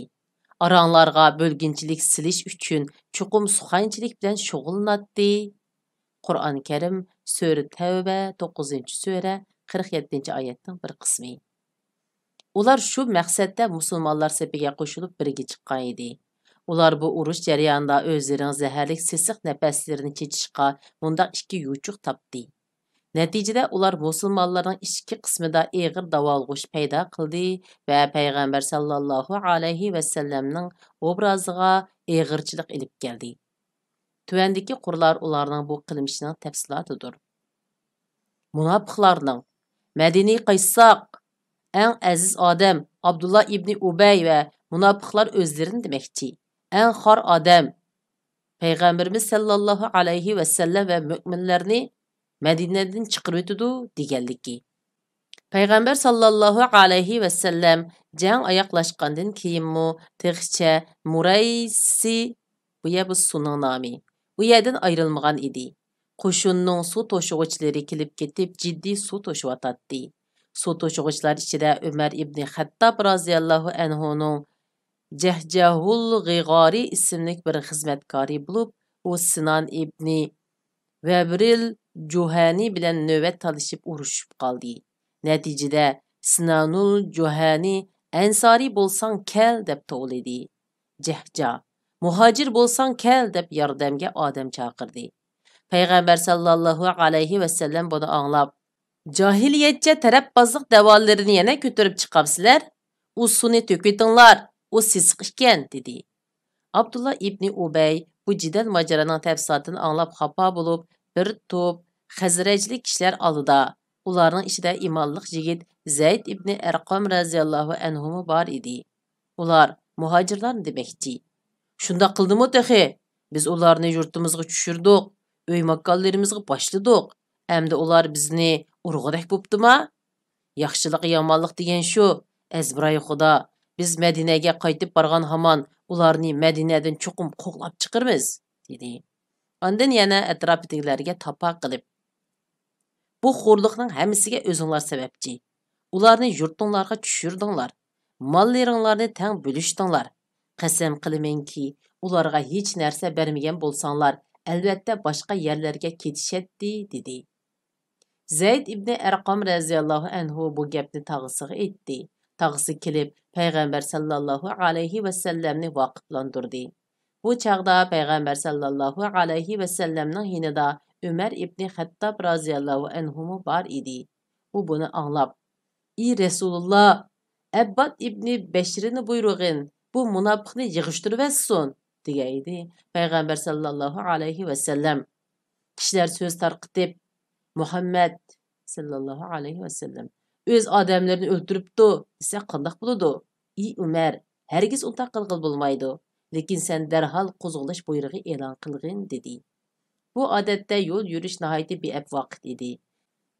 Oranglarga bo'lginchilik silish uchun chuqum suxanchilik bilan shug'ullanadi." Qur'oni Karim Sura Tavba 9-sura 47-oyatning bir qismi. Ular shu maqsadda musulmonlar sepiga qo'shilib birga chiqqan edi. Ular bu urush jarayonida o'zlarining zaharlik sisiq nafaslarini chechishga mundaq ikki yuchuq topdi. Natijada ular musulmonlarning ichki qismida og'ir davolg'ish paydo qildi va payg'ambar sallallohu alayhi va sallamning obraziga og'irchilik ilib keldi. Tuvandagi qurlar ularning bu qilmishining tafsilotidir. Munofiqlarning Madina qaysoq eng aziz odam Abdullah ibn Ubay va munofiqlar o'zlarini demakchi. Eng xor odam payg'ambarimiz sallallohu alayhi va sallam va mu'minlarni Madinadan chiqarib o'tdi deganligi. Payg'ambar sallallohu alayhi va sallam jang oyoqlashgandan keyinmi tig'cha Muraysi bu suning nomi. Bu yerdan ayrilmagan edi. Qo'shinning suv to'shig'ichlari kelib ketib jiddiy suv to'shivatadi. Suv to'shig'ich ichida Umar ibn Xattob roziyallohu anhuning Jahjahul G'ig'ori ismli bir xizmatkori bo'lib, u Sinan ibn Vabril Juhani bilan navbat talishib urushib qoldi. Natijada Sinanul Juhani Ansari bo'lsang kel deb to'lidi. Jahja muhojir bo'lsang kel deb yordamga odam chaqirdi. Payg'ambar sallallohu alayhi va sallam buni anglab, "Jahiliyatcha tarafbozlik davollarini yana ko'tarib chiqamsizlar? U suvni to'kitinglar, u sisiq ekan" dedi. Abdullah ibn Ubay bu jidal mojaroning tafsilotini anglab xafa bo'lib, bir to'p Xazrajlik kishilar oldida, ularning ichida imonliq yigit Zayd ibn Arqam raziyallohu anhu bor edi. Ular muhojirlarni demakchi. "Shunda qildimi texi? Biz ularni yurtimizga tushirdik, uy makonlarimizga boshladik. Endi ular bizni urg'udak bo'ptimi? Yaxshilik yomonlik degan shu. Azbray Xudo, biz Madinaga qaytib borgan hamon ularni Madinadan chuqum qo'g'lab chiqarmiz" dedi. Ondan yana atrofidagilarga tapa qilib, "Bu xo'rliqning hammasiga o'zinglar sababchi. Ularni yurtinglarga tushirdinglar. Mollaringlarni tang bo'lishdinglar. Qasam qilamanki, ularga hech narsa bermagan bo'lsanglar, albatta boshqa yerlarga ketishadi" dedi. Zayd ibn Arqam raziyallohu anhu bu gapni tag'isiga aytdi. Tag'isi kelib, payg'ambar sallallohu alayhi va sallamni vaqiflantirdi. Bu chaqda payg'ambar sallallohu alayhi va sallamning yonida Umar ibn Xattob roziyallohu anhu bor edi. U buni anglab, "Ey Rasululloh, Abbad ibn Bashrini buyrug'in, bu munofiqni yig'ishtiribsin" degaydi. Payg'ambar sallallohu alayhi va sallam kishilar so'z tarqitib, "Muhammad sallallohu alayhi va sallam o'z odamlarini o'ltiribdi" desa qandoq bo'ladi? "Ey Umar, hargiz unday qilg'il bo'lmaydi. Lekin sen darhol qo'zg'alish buyrug'i e'lon qilgin" dedi. Bu odatda yo'l yurish nihoyatda beab vaqt edi.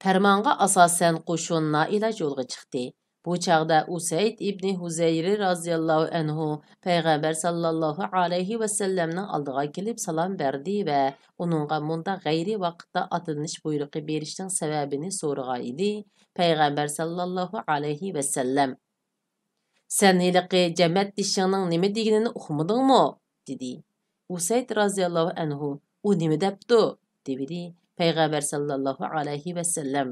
Farmonga asosan qo'shin noiloj yo'lga chiqdi. Bu chaqda Usayd ibn Huzayri roziyallohu anhu payg'ambar sallallohu alayhi va sallamning oldiga kelib salom berdi va uningga munda g'ayri vaqtda otinish buyrug'i berishning sababini so'ragan edi. Payg'ambar sallallohu alayhi va sallam, "Sen hiliqi jamat dishingning nima deganini uqmadingmi?" dedi. Usayd roziyallohu anhu, "U nima debdi?" dedi. Payg'ambar sallallohu alayhi va sallam,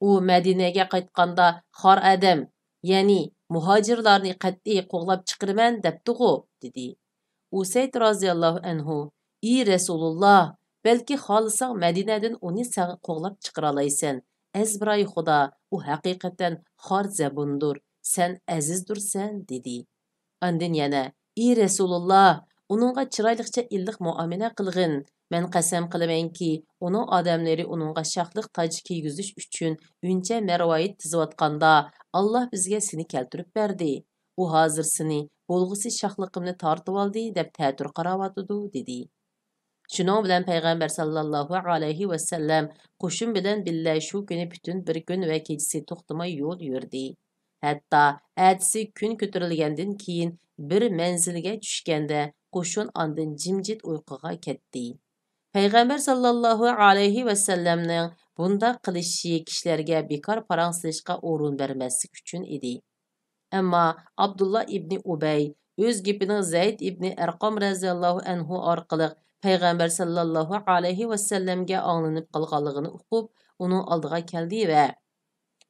"U Madinaga qaytganda xor adam, ya'ni muhojirlarni qat'iy qo'g'lab chiqaraman debdi-ku" dedi. Usayd roziyallohu anhu, "Ey Rasululloh, balki xohlasang Madinadan uni qo'g'lab chiqara olaysan. Azbray Xudo, u haqiqatan xor zabundur. sen əzizdursan, dedi. Andın yana, ey Rasulullah, onunğa çıraylıqca illiq muamele qılğın. Mən qəsəm qılımayınki, onun adamları onunğa şaxlıq tac kiygüzüş üçününce mərvayit tiziyotqanda Allah bizge seni keltirib berdi. O hazır seni bolğusi şaxlıqımni tartıb aldı, deb tətur qarawatıdı, dedi. Şunun bilen Peygamber sallallahu aleyhi ve sellem qoşun bilen billa şu günü bütün bir gün ve keçisi toxtamay yol yurdi. Hatta ertesi gün kötürülgenden keyin bir menzilge düşkende qoşun andın cimcit uyquga ketdi. Peygamber sallallahu aleyhi ve sellemning bunda qilishi kişilerge bekar parangsılışqa orun vermeslik üçün idi. Amma Abdullah ibn Ubey öz gepini Zayd ibn Erqam raziyallahu anhu arqılıq Peygamber sallallahu aleyhi ve sellemge anlanıp qalğanlığını uqub, onun aldığa keldi ve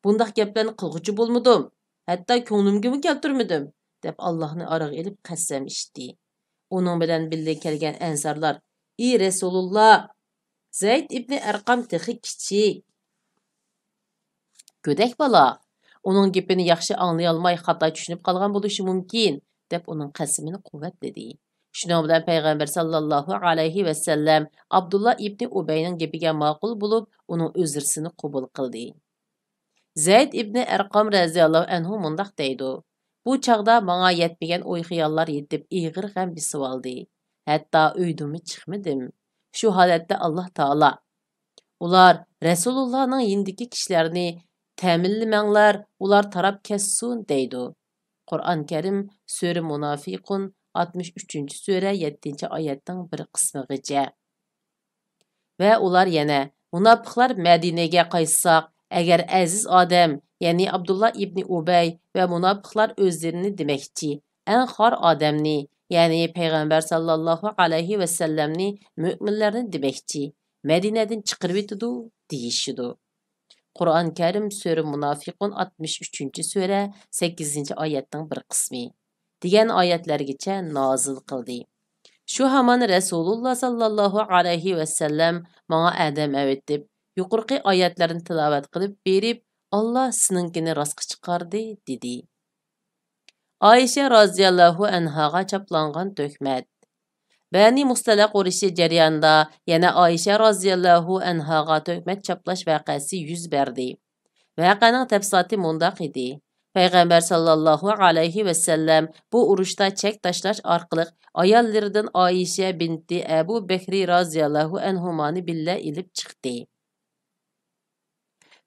"Bundaq geplerini qılğıcı bolmadım, hatta könglimgemi keltirmedim" deb Allah'ını araq elip qassam içdi. Onun bilen birlikte kelgen ensarlar, "Ey Resulullah, Zayd ibn Erqam texi kichik, gödek bala, onun gepini yaxşı anlayalmay xata düşünüp qalğan bolushi mumkin" deb onun qasimini quvvatledi. Şunun bilen Peygamber sallallahu aleyhi ve sellem Abdullah ibn Ubey'nin gepiga maqul bulup, onun özürsini qubul qildi. Zayd ibn Erqam raziyallahu anhu mundaq deydi. Bu çağda bana yetmegen oy xiyallar yetip iğir gam bisib aldı. Hatta öydümü çıkmadım. Şu halatda Allah Taala ular Resulullah'ның yindiki kişilerini təminləmənlər, ular tarap kessun deydi. Kur'an-ı Kerim Sure Munafiqun 63. Sure 7. ayetning bir qismig'icha. Ve ular yana munofiqlar Madinaga qaytsaq, agar aziz odam, ya'ni Abdullah ibn Ubay ve munofiqlar o'zlarini demakchi, eng xor odamni, ya'ni Peygamber sallallahu aleyhi ve sellemni müminlarni demakchi, Madinadan chiqarib etdi deyishidi. Kur'an-ı Kerim Sure Munafiqun 63. Sure 8. ayetning bir qismi degan oyatlargacha nozil qildi. Şu haman Resulullah sallallahu aleyhi ve sellem bana adam öğretip, yuqorqi oyatlarni tilovat qilib berib, Allah sininkini rastqa chiqardi, dedi. Ayşe raziyallahu anhaga chaplangan töhmet. Bani Mustalaq urushi jarayonida yana Ayşe raziyallahu anhaga töhmet chaplash vaqasi yuz berdi. Vaqaning tafsiloti mundaq edi. Peygamber sallallahu aleyhi ve sellem bu urushda çek tashlash orqali ayollaridan Ayşe binti Ebu Bekri raziyallahu anhumani billa ilib chiqdi.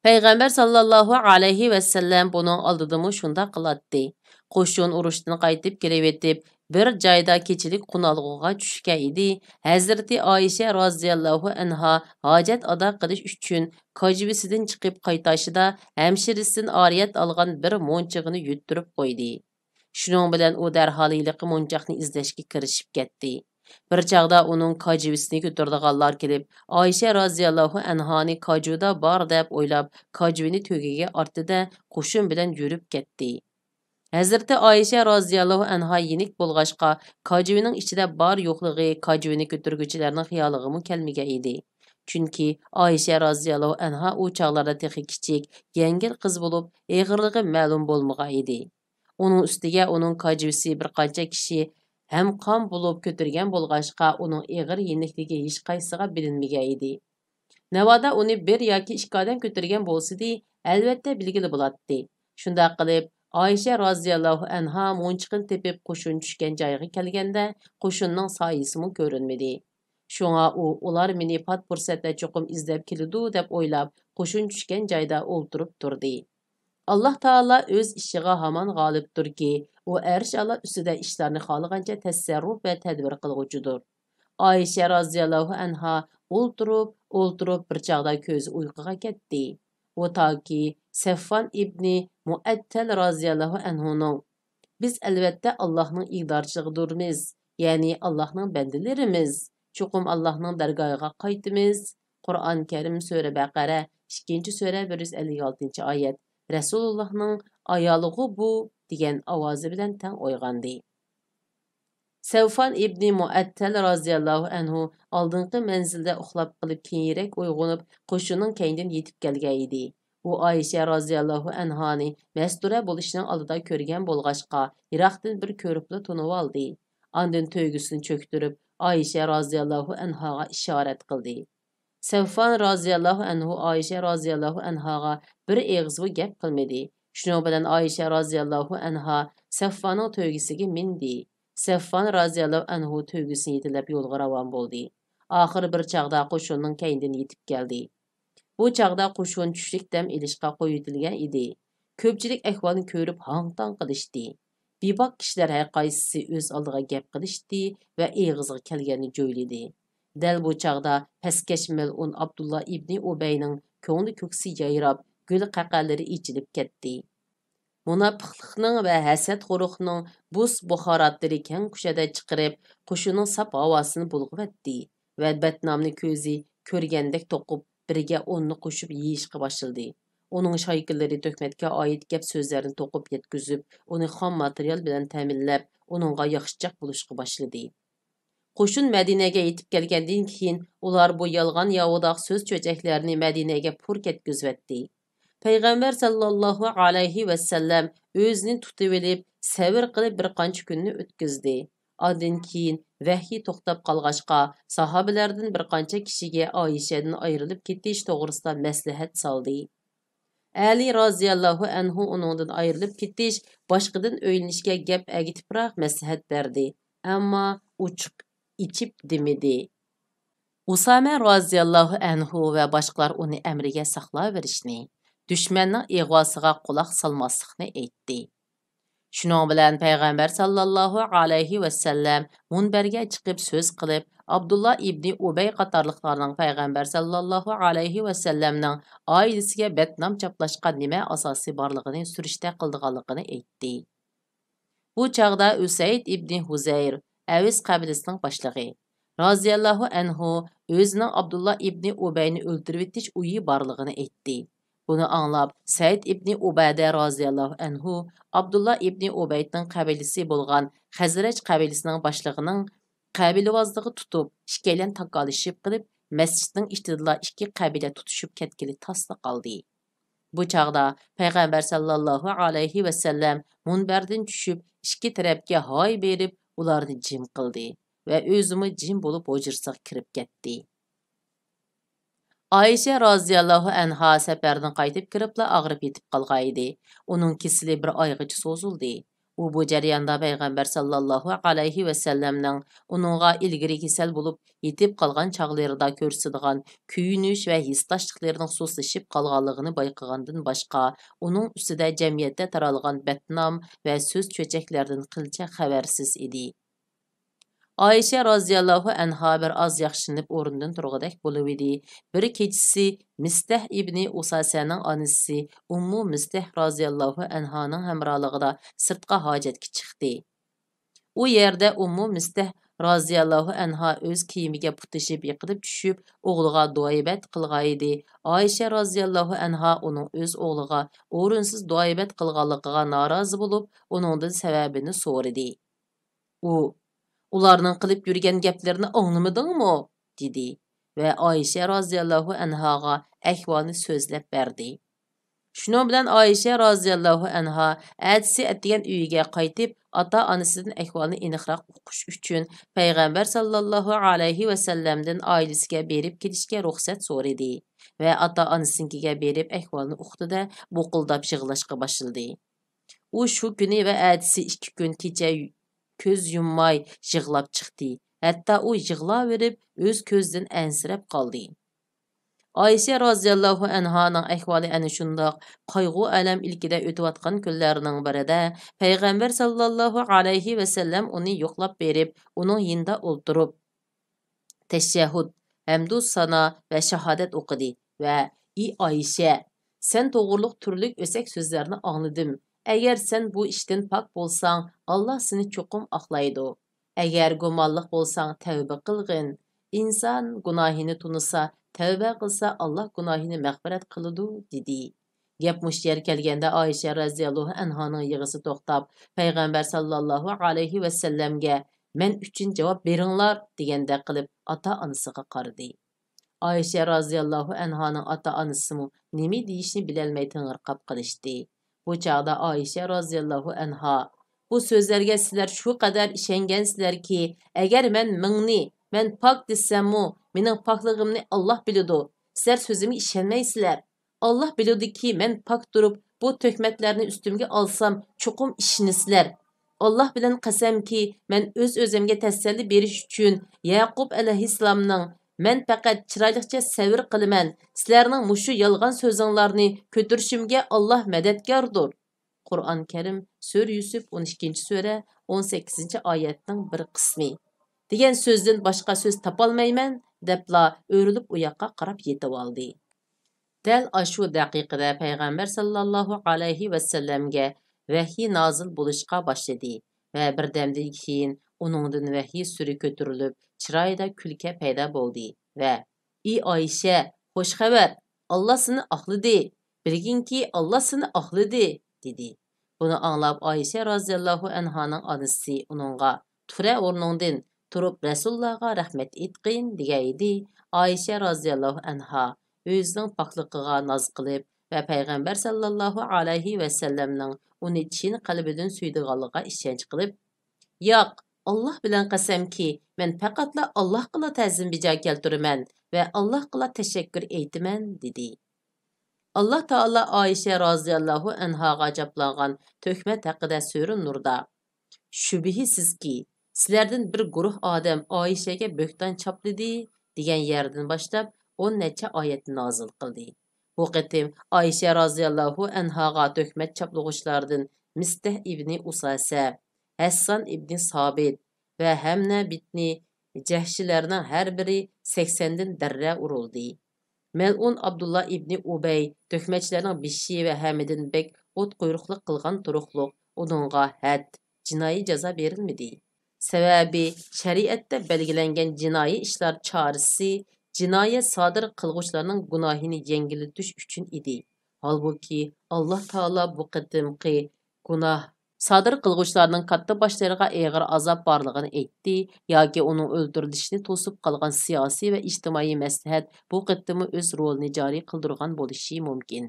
Peygamber sallallahu aleyhi ve sellem bunun aldidimi shunda qilatdi. Qo'shin urushdan qaytib kelavetib, bir joyda kechilik qunalg'uga tushgan edi. Hazrati Ayşe raziyallahu anha hojat ado qilish uchun kojvisidan chiqib qaytashida hamshirisidan oriyat olgan bir monchig'ini yuttirib qo'ydi. Shuning bilan u darhol iliqi monchaqni izlashga kirishib ketdi. Bir chaqda uning kojvisini ko'tardiganlar kelib, Ayşe raziyallahu anhani kojuda bor deb o'ylab, kojvini to'giga ortida qo'shin bilan yurib ketdi. Hazreti Ayşe raziyallahu anha yenik bo'lg'ashqa, kajvining ichida bor yo'qligi kajvini ko'targuvchilarning xiyoliga kelmagan edi. Chunki Ayşe raziyallahu anha u chaqlarda texi kichik, yengil qiz bo'lib, eg'irligi ma'lum bo'lmagan edi. Uning ustiga uning kajvisi bir qancha kishi ham qon bo'lib ko'targan bo'lg'ashqa, uning eg'ir yenikligi hech qaysiga bilinmagan edi. Navoda uni bir yoki ikki odam ko'targan bo'lsa-di, albatta bilgili bo'ladi. Shunda qilib Ayşe raziyallahu anha monchiqini tepib qo'shin tushgan joyga kelganda qo'shinning soyisimi ko'rinmadi. Shunga ular meni pat fursatda cho'qim izlab keladi deb o'ylab, qo'shin tushgan joyda o'ltirib turdi. Allah Taala o'z ishiga hamon g'olibdirki, u arsh Allah ustida ishlarni xohlagancha tasarruf va tadbir qilg'uchidir. Ayşe raziyallahu anha o'ltirib bir chaqda ko'zi uyquga ketdi. O taki Safvan ibni Muattal raziyallahu anhu'nun biz elbette Allah'ın igdarchılığıdırmiz, yani Allah'ın bendilerimiz. Çokum Allah'ın dergahına qaytimiz. Kur'an-ı Kerim Sure Baqara 2. Sure 156. ayet. Resulullah'ın ayalığı bu degan ovozi bilan tang uyg'ondi. Safvan ibn Muattal raziyallahu anhu oldingi manzilda uxlab qilib keyinroq uyg'onib qo'shinning keynidan yetib kelgan edi. U Ayşe raziyallohu anhani Məstura bo'lishning oldida ko'rgan bo'lg'achqa, Iroqdan bir ko'ribli tunib oldi. Ondan to'ygusini cho'ktirib, Ayşe raziyallohu anhoga ishorat qildi. Savfon raziyallohu anhu Ayşe raziyallohu anhoga bir eg'iz gap qilmadi. Shuning bilan Ayşe raziyallohu anha Savfonning to'ygisiga mindi. Savfon raziyallohu anhu to'ygisini yetilab yo'lga ravon bo'ldi. Oxiri bir chaqda qo'shinning keynidan yetib keldi. Bu chaqda qo'shin tushlik dam ilishga qo'yitilgan edi. Ko'pchilik ahvolni ko'rib hang-tang qilishdi. Bibok kishilar har qaysisi o'z oldiga gap qilishdi va eg'iziga kelganini jo'yladi. Dal bu chaqda pastkash mal'un Abdullah ibn Ubayning ko'ngli ko'ksi yayrab, gul qaqalari ichilib ketdi. Munofiqlikning va hasad-xuruqning bus buxorotlari keng kushada chiqarib, qo'shinning sap havosini bulg'atdi va Batnomni ko'zi ko'rgandek to'qib biriga onni qo'shib yeyishga boshladi. Uning shaykillari töhmatga oid gap so'zlarni to'qib yetkizib, uni xom material bilan ta'minlab, uningga yaxshichaq bo'lishga boshladi. Qo'shin Madinaga yetib kelgandan keyin ular bu yolg'on yavudoq so'z cho'chaklarini Madinaga pur ketkizvatdi. Payg'ambar sallallohu alayhi va sallam o'zini tutib olib, sabr qilib bir qancha kunni o'tkazdi. Ondan keyin vahiy to'xtab qolg'achqa, sahobalardan bir qancha kishiga Oyishadan ayrilib ketish to'g'risida maslahat soldi. Ali roziyallohu anhu uningdan ayrilib ketish, boshqadan o'ylanishga gap agitibroq maslahat berdi. Ammo uchiq ichib demidi. Usama roziyallohu anhu va boshqalar uni amriga saqlaverishni, dushmanning ig'vosiga quloq solmaslikni aytdi. Shuning bilan payg'ambar sallallohu alayhi va sallam munbarga chiqib so'z qilib, Abdullah ibn Ubay qatorliqlarning payg'ambar sallallohu alayhi va sallamning oilasiga batnom chaplashga nima asosi borligini surishta qildiganligini aytdi. Bu chaqda Usayd ibn Huzayr, Avis qabilasining boshlig'i roziyallohu anhu o'zining Abdullah ibn Ubayni o'ldirib etish uyi borligini aytdi. Buni anglab, Said ibn Ubada roziyallohu anhu Abdullah ibn Ubaydning qabilasi bo'lgan Xazraj qabilasining boshlig'ining qabilvozligi tutib, ikkilan takolishib qilib, masjidning ichida ikki qabila tutishib ketgili tasliq qildi. Bu chaqda payg'ambar sallallohu alayhi va sallam munbardan tushib, ikki tarafga hoy berib, ularni jim qildi va o'zimi jim bo'lib hujrasiga kirib ketdi. Ayşe raziyallohu anha safardan qaytib kiribla og'rib yetib qolgan edi. Uning kesili bir oygacha so'zildi. U bu jarayonda payg'ambar sallallohu alayhi va sallamning uningga ilgari kasal bo'lib yetib qolgan chog'larida ko'rsatadigan kuyinish va hissdoshliklarining so'slashib qolganligini bayqagandan boshqa, uning ustida jamiyatda taralgan batnom va so'z cho'chaklardan qilcha xabarsiz edi. Ayşe raziyallohu anha bir az yaxshilanib o'rnidan turg'idek bo'lib edi. Bir kechasi Mistah ibn Usasaning onasi Ummu Mistah raziyallohu anhaning hamrohligida sirtqa hojatga chiqdi. U yerda Ummu Mistah raziyallohu anha o'z kiyimiga putishib yiqilib tushib, o'g'liga duoibat qilgan edi. Ayşe raziyallohu anha uning o'z o'g'liga o'rinsiz duoibat qilganligiga norozi bo'lib, uningdan sababini so'radi. Ularning qilib yurgan gaplarini anglamadingmi? dedi va Ayşe raziyallohu anhaga ahvolni so'zlab berdi. Shuning bilan Ayşe raziyallohu anha atsi atgan uyiga qaytib, ota-onasidan ahvolni aniqroq o'qish uchun payg'ambar sallallohu alayhi va sallamdan oilasiga berib kelishga ruxsat so'radi va ota-onasiga berib ahvolni uqdida bo'qildab yig'lashga boshladi. U shu kuni va atsi 2 kun kecha ko'z yummay yig'lab chiqdi. Hatto u yig'laverib, o'z ko'zidan ansirab qoldi. Ayşe roziyallohu anhaning ahvoli ana shundoq qayg'u alam ilkida o'tayotgan kunlarning birida payg'ambar sallallohu alayhi va sallam uni yo'qlab berib, uning yinida o'ltirib tashahhud, hamdu sana va shahodat o'qidi va "Ey Ayşe, sen to'g'riliq turli o'sak so'zlarni angladim. Agar sen bu ishdan pok bo'lsang, Alloh seni cho'qim oqlaydi. Agar gumonliq bo'lsang, tavba qilgin. İnsan gunohini tunisa, tavba qilsa, Alloh gunohini mag'firat qiladi" dedi. Gap mush yer kelganda Ayşe raziyallohu anhaning yig'isi to'xtab, payg'ambar sallallohu alayhi va sallamga "Men uchun javob beringlar" deganda qilib ota-onasiga qaradi. Ayşe raziyallohu anhaning ota-onasimi nima deyishni bilolmay ting'irqab qilishdi. Bu chaqda Ayşe raziyallohu anha bu so'zlarga sizlar shu qadar ishongansizlarki, agar men pok desammu, mening pokligimni Alloh biladi. Sizlar so'zimga ishonmaysizlar. Alloh biladiki, men pok turib, bu töhmatlarni ustimga olsam, chuqum ishonasizlar. Alloh bilan qasamki, men o'zimga tasalli berish uchun Yaqub alayhissalomning men faqat chiroylicha savr qilaman. Sizlarning mushu yolg'on so'zinglarni ko'tirishimga Alloh madadkordir. Qur'on Karim Sura Yusuf 12-sura 18-oyatning bir qismi. degan so'zdan boshqa so'z topolmayman debla o'rilib u yoqqa qarab yetib oldi. Dal ashu daqiqada payg'ambar sallallohu alayhi vasallamga vahiy nozil bo'lishga boshladi va birdamdan keyin uningdan vahiy suri ko'tarilib, chiroyida kulka paydo bo'ldi va "Ey Oysha, xush xabar, Alloh seni oqladi. Bilginki, Alloh seni oqladi" dedi. Buni anglab Oysha roziyallohu anhaning onasi uningga "Tura o'rningdan turib Rasulullohga rahmat etqin" degan edi. Oysha roziyallohu anha o'zining pokligiga noz qilib va payg'ambar sallallohu alayhi vasallamning uni chin qalbidan suydiganligiga ishonch qilib, "Yo'q, Alloh bilan qasamki, men faqatla Allohga ta'zim bijo keltiraman va Allohga tashakkur aytaman" dedi. Alloh taolo Oysha roziyallohu anhoga jablangan tuhmat haqida Sura Nurda "Shubhisizki, sizlardan bir guruh odam Oyshaga bo'xton chopladi" degan yerdan boshlab 10 necha oyat nozil qildi. Bu qitim Oysha roziyallohu anhoga tuhmat choplag'uvchilardan Mistah ibn Usasa, Hassan ibn Sobit va Hamna ibn Jahshilarning har biri 80 dan darra urildi. Mel'un Abdullah ibn Ubay tuhmatchilarning bishi va Hamidin bek o't quyruqlik qilgan turuqliq uningga had jinoiy jazo berilmadi. Sababi shariatda belgilangan jinoiy ishlar chorasi jinoyat sodir qilguvchilarning gunohini yengillatish uchun edi. Holbuki Alloh taolo bu qitimqi gunoh sodir qilguvchilarning katta boshlariga og'ir azob borligini aytdi yoki uning o'ldirilishini to'sib qolgan siyosiy va ijtimoiy maslahat bu qitimi o'z rolini joriy qildirgan bo'lishi mumkin.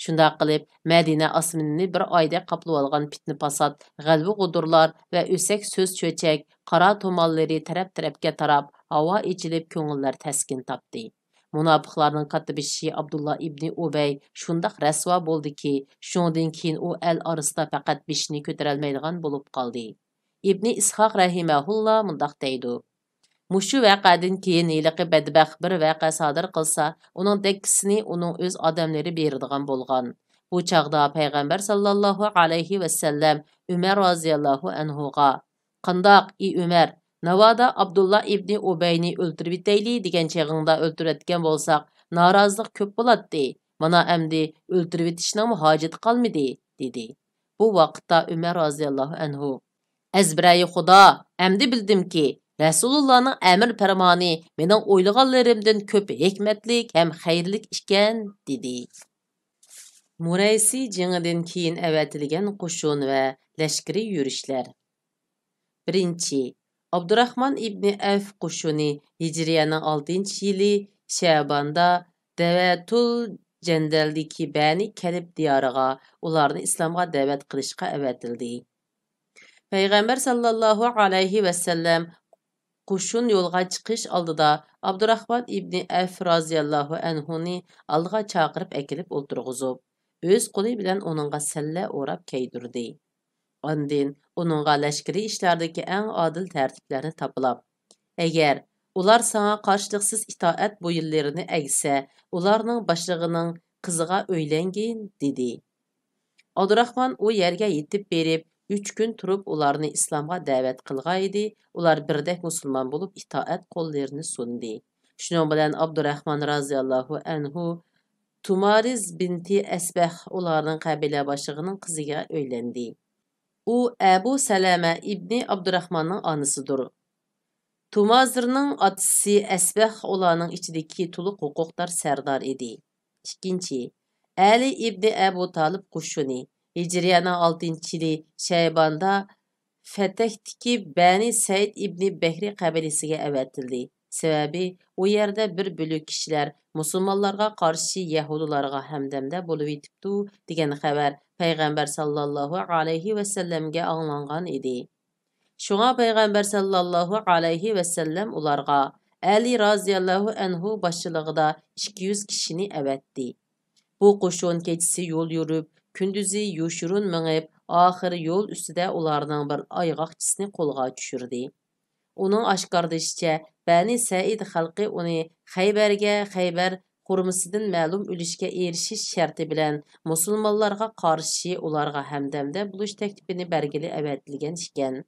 Shunday qilib, Madina osmonini bir oyda qoplab olgan fitna fasod, g'albi g'udurlar va o'sak so'z cho'chak, qora tomonlari taraf-tarafga tarab, havo ichilib ko'ngillar taskin topdi. Munofiqlarning katibishi Abdullah ibn Ubay shundoq rasvo bo'ldiki, shundan keyin u el orasida faqat beshini ko'tarolmaydigan bo'lib qoldi. Ibn Ishoq rahimahulloh mundoq deydi: Mushu vaqadan keyin hiliqi badbaxt bir vaqa sodir qilsa, uning dekkisini uning o'z odamlari beradigan bo'lgan. Bu chaqda payg'ambar sallallohu alayhi vasallam Umar roziyallohu anhuga "Qandoq, ey Umar, navoda Abdullah ibn Ubayni o'ltirib bitayli degan chag'ingda o'ltirayotgan bo'lsak, norozilik ko'p bo'ladi. Mana endi o'ltirib bitishning hojati qolmadi" dedi. Bu vaqtda Umar roziyallohu anhu "Azbirayi Xudo, endi bildimki, Rasulullohning amr farmoni mening o'ylaganlarimdan ko'p hikmatlik ham xayrlik ekan" dedi. Muraysi jang'idan keyin avatilgan qo'shin va lashkariy yurishlar. 1. Abdurahmon ibn Avf qo'shini Hijriyaning 6-yili Sha'bonda Davatul Jandaldagi Bani Kalib diyoriga ularni islomga da'vat qilishga avatildi. Payg'ambar sallallohu alayhi vasallam qo'shin yo'lga chiqish oldida Abdurahmon ibn Avf roziyallohu anhuni aldiga chaqirib akilib o'ltirg'izib, o'z qo'li bilan uningga salla o'rab kaydirdi. Ondan uningga lashkariy ishlardagi eng odil tartiblarni topilab, agar ular sana qarshiliksiz itoat bo'yinlarini agsa, ularning boshlig'ining qiziga o'ylangin dedi. Abdurahmon u yerga yetib berib 3 kun turib ularni islomga da'vat qilgan edi. Ular birdek musulmon bo'lib itoat qo'llarini sundi. Shuning bilan Abdurahmon roziyallohu anhu Tumariz binti Asbah ularning qabila boshlig'ining qiziga o'ylandi. U Abu Salama ibn Abdurahmonning onasidir. Tumazirning otasi Asbah ularning ichidagi to'liq huquqdor sardor edi. 2. Ali ibn Abu Talib qo'shini Hijriyaning 6-yili Shaybonda Fatahdagi Bani Said ibn Bahri qabilasiga avatildi. Sebebi, o yerdə bir bölük kişilər musulmanlarga qarşı Yahudilarga həmdəmdə bo'lib etibdi degan xəbər Peyğəmbər sallallahu alayhi və səlləmə anlanğan idi. Şuna Peyğəmbər sallallahu alayhi və səlləm ularga Ali raziyallahu anhu başçılığında 200 kişini əvətdi. Bu qoşun keçisi yol yürüb, gündüzü yoşurun minib, axırı yol üstüdə ularning bir ayğaqçısını qolga düşürdü. Onun aşkarlaşıca Bəni Səid xalqi onu Xəybər xurmasıdan məlum ülüşkə erişiş şərti bilən musulmanlarga qarşı ularga həmdəmdə buluş təklifini bərgili əvətilgən ikən.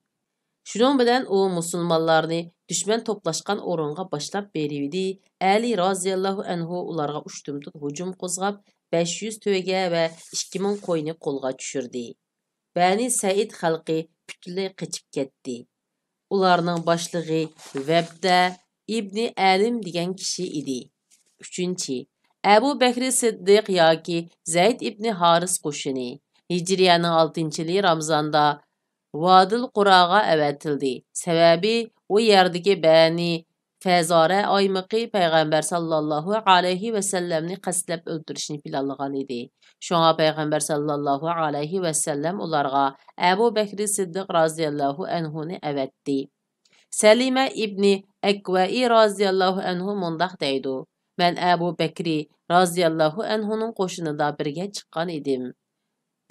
Şunun bilan o musulmanlarni düşmən toplaşqan orunga başlap beriydi. Ali raziyallahu anhu ularga uçtumtut hücum qozğab 500 tögə və 2000 qoyunu qolga düşürdü. Bəni Səid xalqi bütünlüy qaçıb ketdi. Ularning başlığı Vəbdə İbni Əlim degan kishi idi. 3. Əbu Bəkri Siddiq yoki Zayd ibn Haris qo'shini Hijriyaning 6-yili Ramazonda Vadil Quraga əvətildi. Səbəbi o yerdagi Bəni Fəzara aymiqi Peyğəmbər sallallahu alayhi və səlləmni qasdlab öldürüşni planlagan idi. Şuna Peyğəmbər sallallahu alayhi və səlləm ularga Əbu Bəkri Siddiq raziyallahu anhuni əvətdi. Səlimə ibni Əkvəi raziyallahu anhu mundaq deydi. Mən Əbu Bəkri raziyallahu anhunun qoşununda birgə çıxqan idim.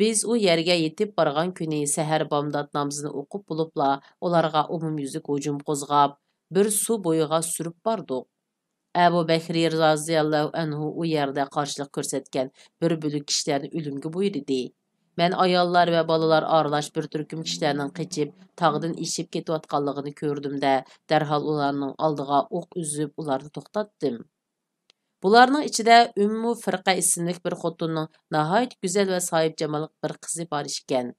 Biz o yerga yetib barğan kuni səhər bamdad namazını oqub bulubla ularga umumyüzlük hücum qozğab bir su boyuğa sürüb bardıq. Əbu Bəkri raziyallahu anhu o yerdə qarşılıq görsətkən bir bölük kişilərni ölümgə buyurdu. Mən ayollar və balalar aralaş bir türküm kişilərinin qaçıb tağdan işib ketiyotqanlığını gördüm də dərhal ularning aldığa oq üzüb ularni toxtatdım. Bularning ichida Ümmü Firqa ismlik bir xotunning nahayat güzel və sahib jamalik bir qizi bar ekan.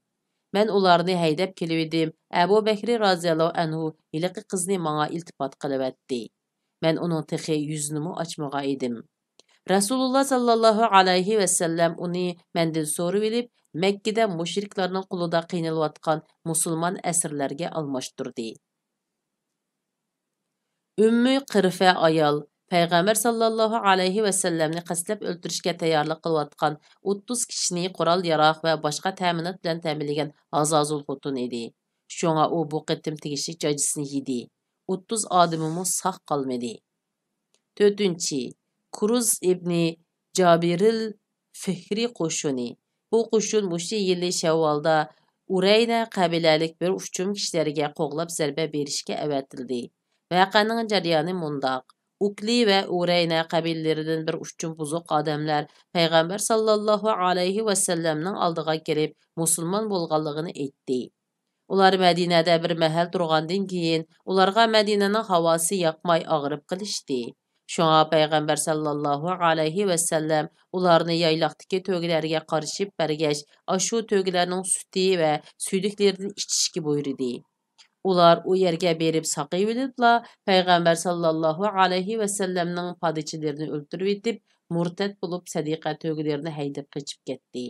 Mən ularni haydab kelib edim. Əbu Bəkri raziyallahu anhu iliqi qizni manga iltifat qilib etdi. Mən onun texi yüzünü açmağa edim. Rasulullah sallallahu alayhi və səlləm onu məndən sorup elib Məkkədə müşriklərinin qulunda qiynalayotgan musulman əsirlərə almashtırdı. Ümmü Qirfə ayol Peyğəmbər sallallahu alayhi və səlləmni qasdlab öldürüşkə tayyorlik qilayotgan 30 kishini qurol yaraq və başqa təminat bilan ta'minlagan azazul xotun idi. Şuna o bu qitim tegishli jajisini yedi. 30 odamimo sağ qalmadı. 4. Kuruz ibni Cabiril Fihri qo'shuni. Bu qo'shin mushu yili Şevvalda Urayna qabilalik bir uchum kishilarga qo'g'lab zarba berishga avatildi. Vaqaning jarayoni mundaq. Ukli və Urayna qabillərindən bir uchum buzuq adamlar Peyğəmbər sallallahu alayhi və səlləmnin aldığa kelib musulman bolğanlığını etdi. Ular Mədinədə bir məhəl turğandan keyin ularga Mədinənin havası yaqmay ağırıb qilishdi. Şuna Peyğəmbər sallallahu alayhi və səlləm ularni yaylaqdakı töglərə qarışıb bərgəş, aşu töglərinin sütü və süydüklərini içishki buyurdu. Ular o yerga berib saqayıb edibla Peyğəmbər sallallahu alayhi və səlləmnin padişələrini öldürüb etib, murtad bulub sadiqa töglərini haydab qaçıb getdi.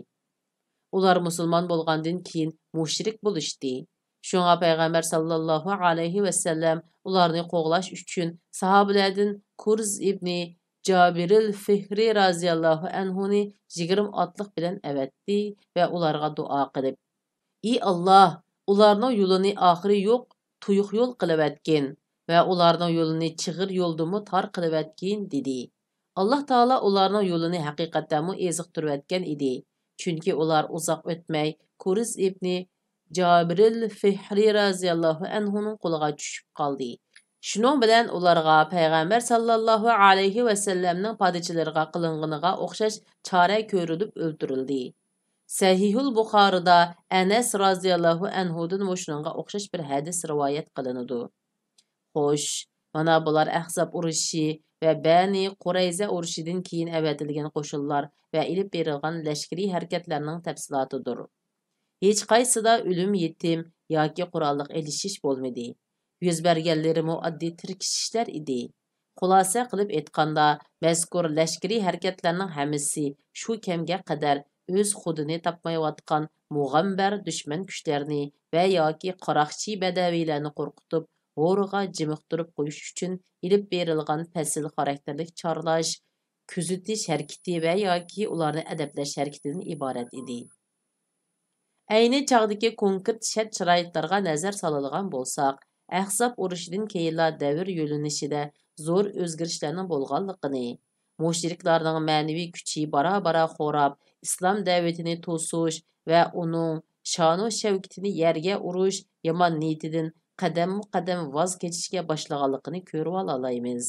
Ular musulman bolğandan keyin müşrik buluşdu. Şuna Peyğəmbər sallallahu alayhi və səlləm ularni qoğlaş üçün sahabelərdən Kurz ibni Cabiril Fihri raziyallahu anhuni 20 atlıq bilan əvətdi və ularga dua qilib: "Ey Allah, ularning yo'lini oxiri yo'q, tuyuq yo'l qilib etgin va ularning yo'lini chig'ir yo'ldimi tor qilib etgin" dedi. Alloh taolo ularning yo'lini haqiqatan eziqtirib etgan edi. Chunki ular uzoq o'tmay Kurz ibni Cabiril Fihri raziyallahu anhuning qo'liga tushib qoldi. Shuning bilan ularga Peyğəmbər sallallahu alayhi və səlləmning padişalariga qilinganiga o'xshash chora ko'rilib o'ldirildi. Sahihul Buxarida Anas raziyallahu anhudan shunga o'xshash bir hadis rivoyat qilinadi. Xo'sh, mana bular Ahzab urushi va Bani Qurayza urushidan keyin avatilgan qo'shinlar va ilib berilgan lashkariy harakatlarning tafsilotidir. Hech qaysida o'lim, yetim yoki qurolliq elishish bo'lmadi. Yuz berganlarimi oddiy tirkishishlar edi. Xulosa qilib aytganda, mazkur lashkariy harakatlarning hammasi shu kamga qadar o'z xudini topmayotgan mug'ambar dushman kuchlarni va yoki qaroqchi badaviylarni qo'rqitib, bo'riga jimiqtirib qo'yish uchun ilib berilgan pasil xarakterlik chorlash, kuzatish harakati va yoki ularni adablash harakatidan iborat edi. Ayni chog'dagi konkret shart-sharoitlarga nazar soladigan bo'lsak, Ahzob urushidan keyinla davr yo'linishida zo'r o'zgarishlarning bo'lganligini, mushriklarning ma'naviy kuchi bora-bora xo'rab, islom da'vatini to'sish va uning sha'nu shavkatini yerga urish yomon niyatidan qadam-qadam voz kechishga boshlaganligini ko'rib olaymiz.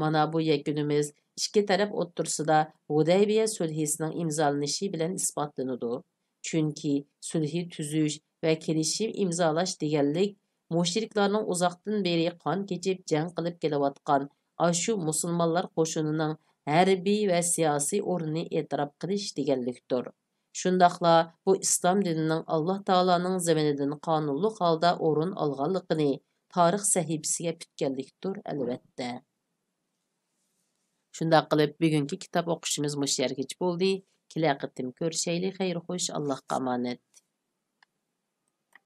Mana bu yakunimiz ikki taraf o'rtasida Hudaybiya sulhisining imzolanishi bilan isbotlanadi. Chunki sulhi tuzish va kelishim imzolash deganlik mushriklarning uzoqdan beri qon kechib jang qilib kelayotgan ashu musulmonlar qo'shinining harbiy va siyosiy o'rnini e'tirof qilish deganlikdir. Shundaqla bu islom dinining Alloh taoloning zaminidan qonunli holda o'rin olganligini tarix sahifasiga bitganlikdir albatta. Shundaq qilib bugungi kitob o'qishimiz mush yergacha bo'ldi. Kelar qatim ko'rishaylik, xayr xo'sh, Allohga omonat.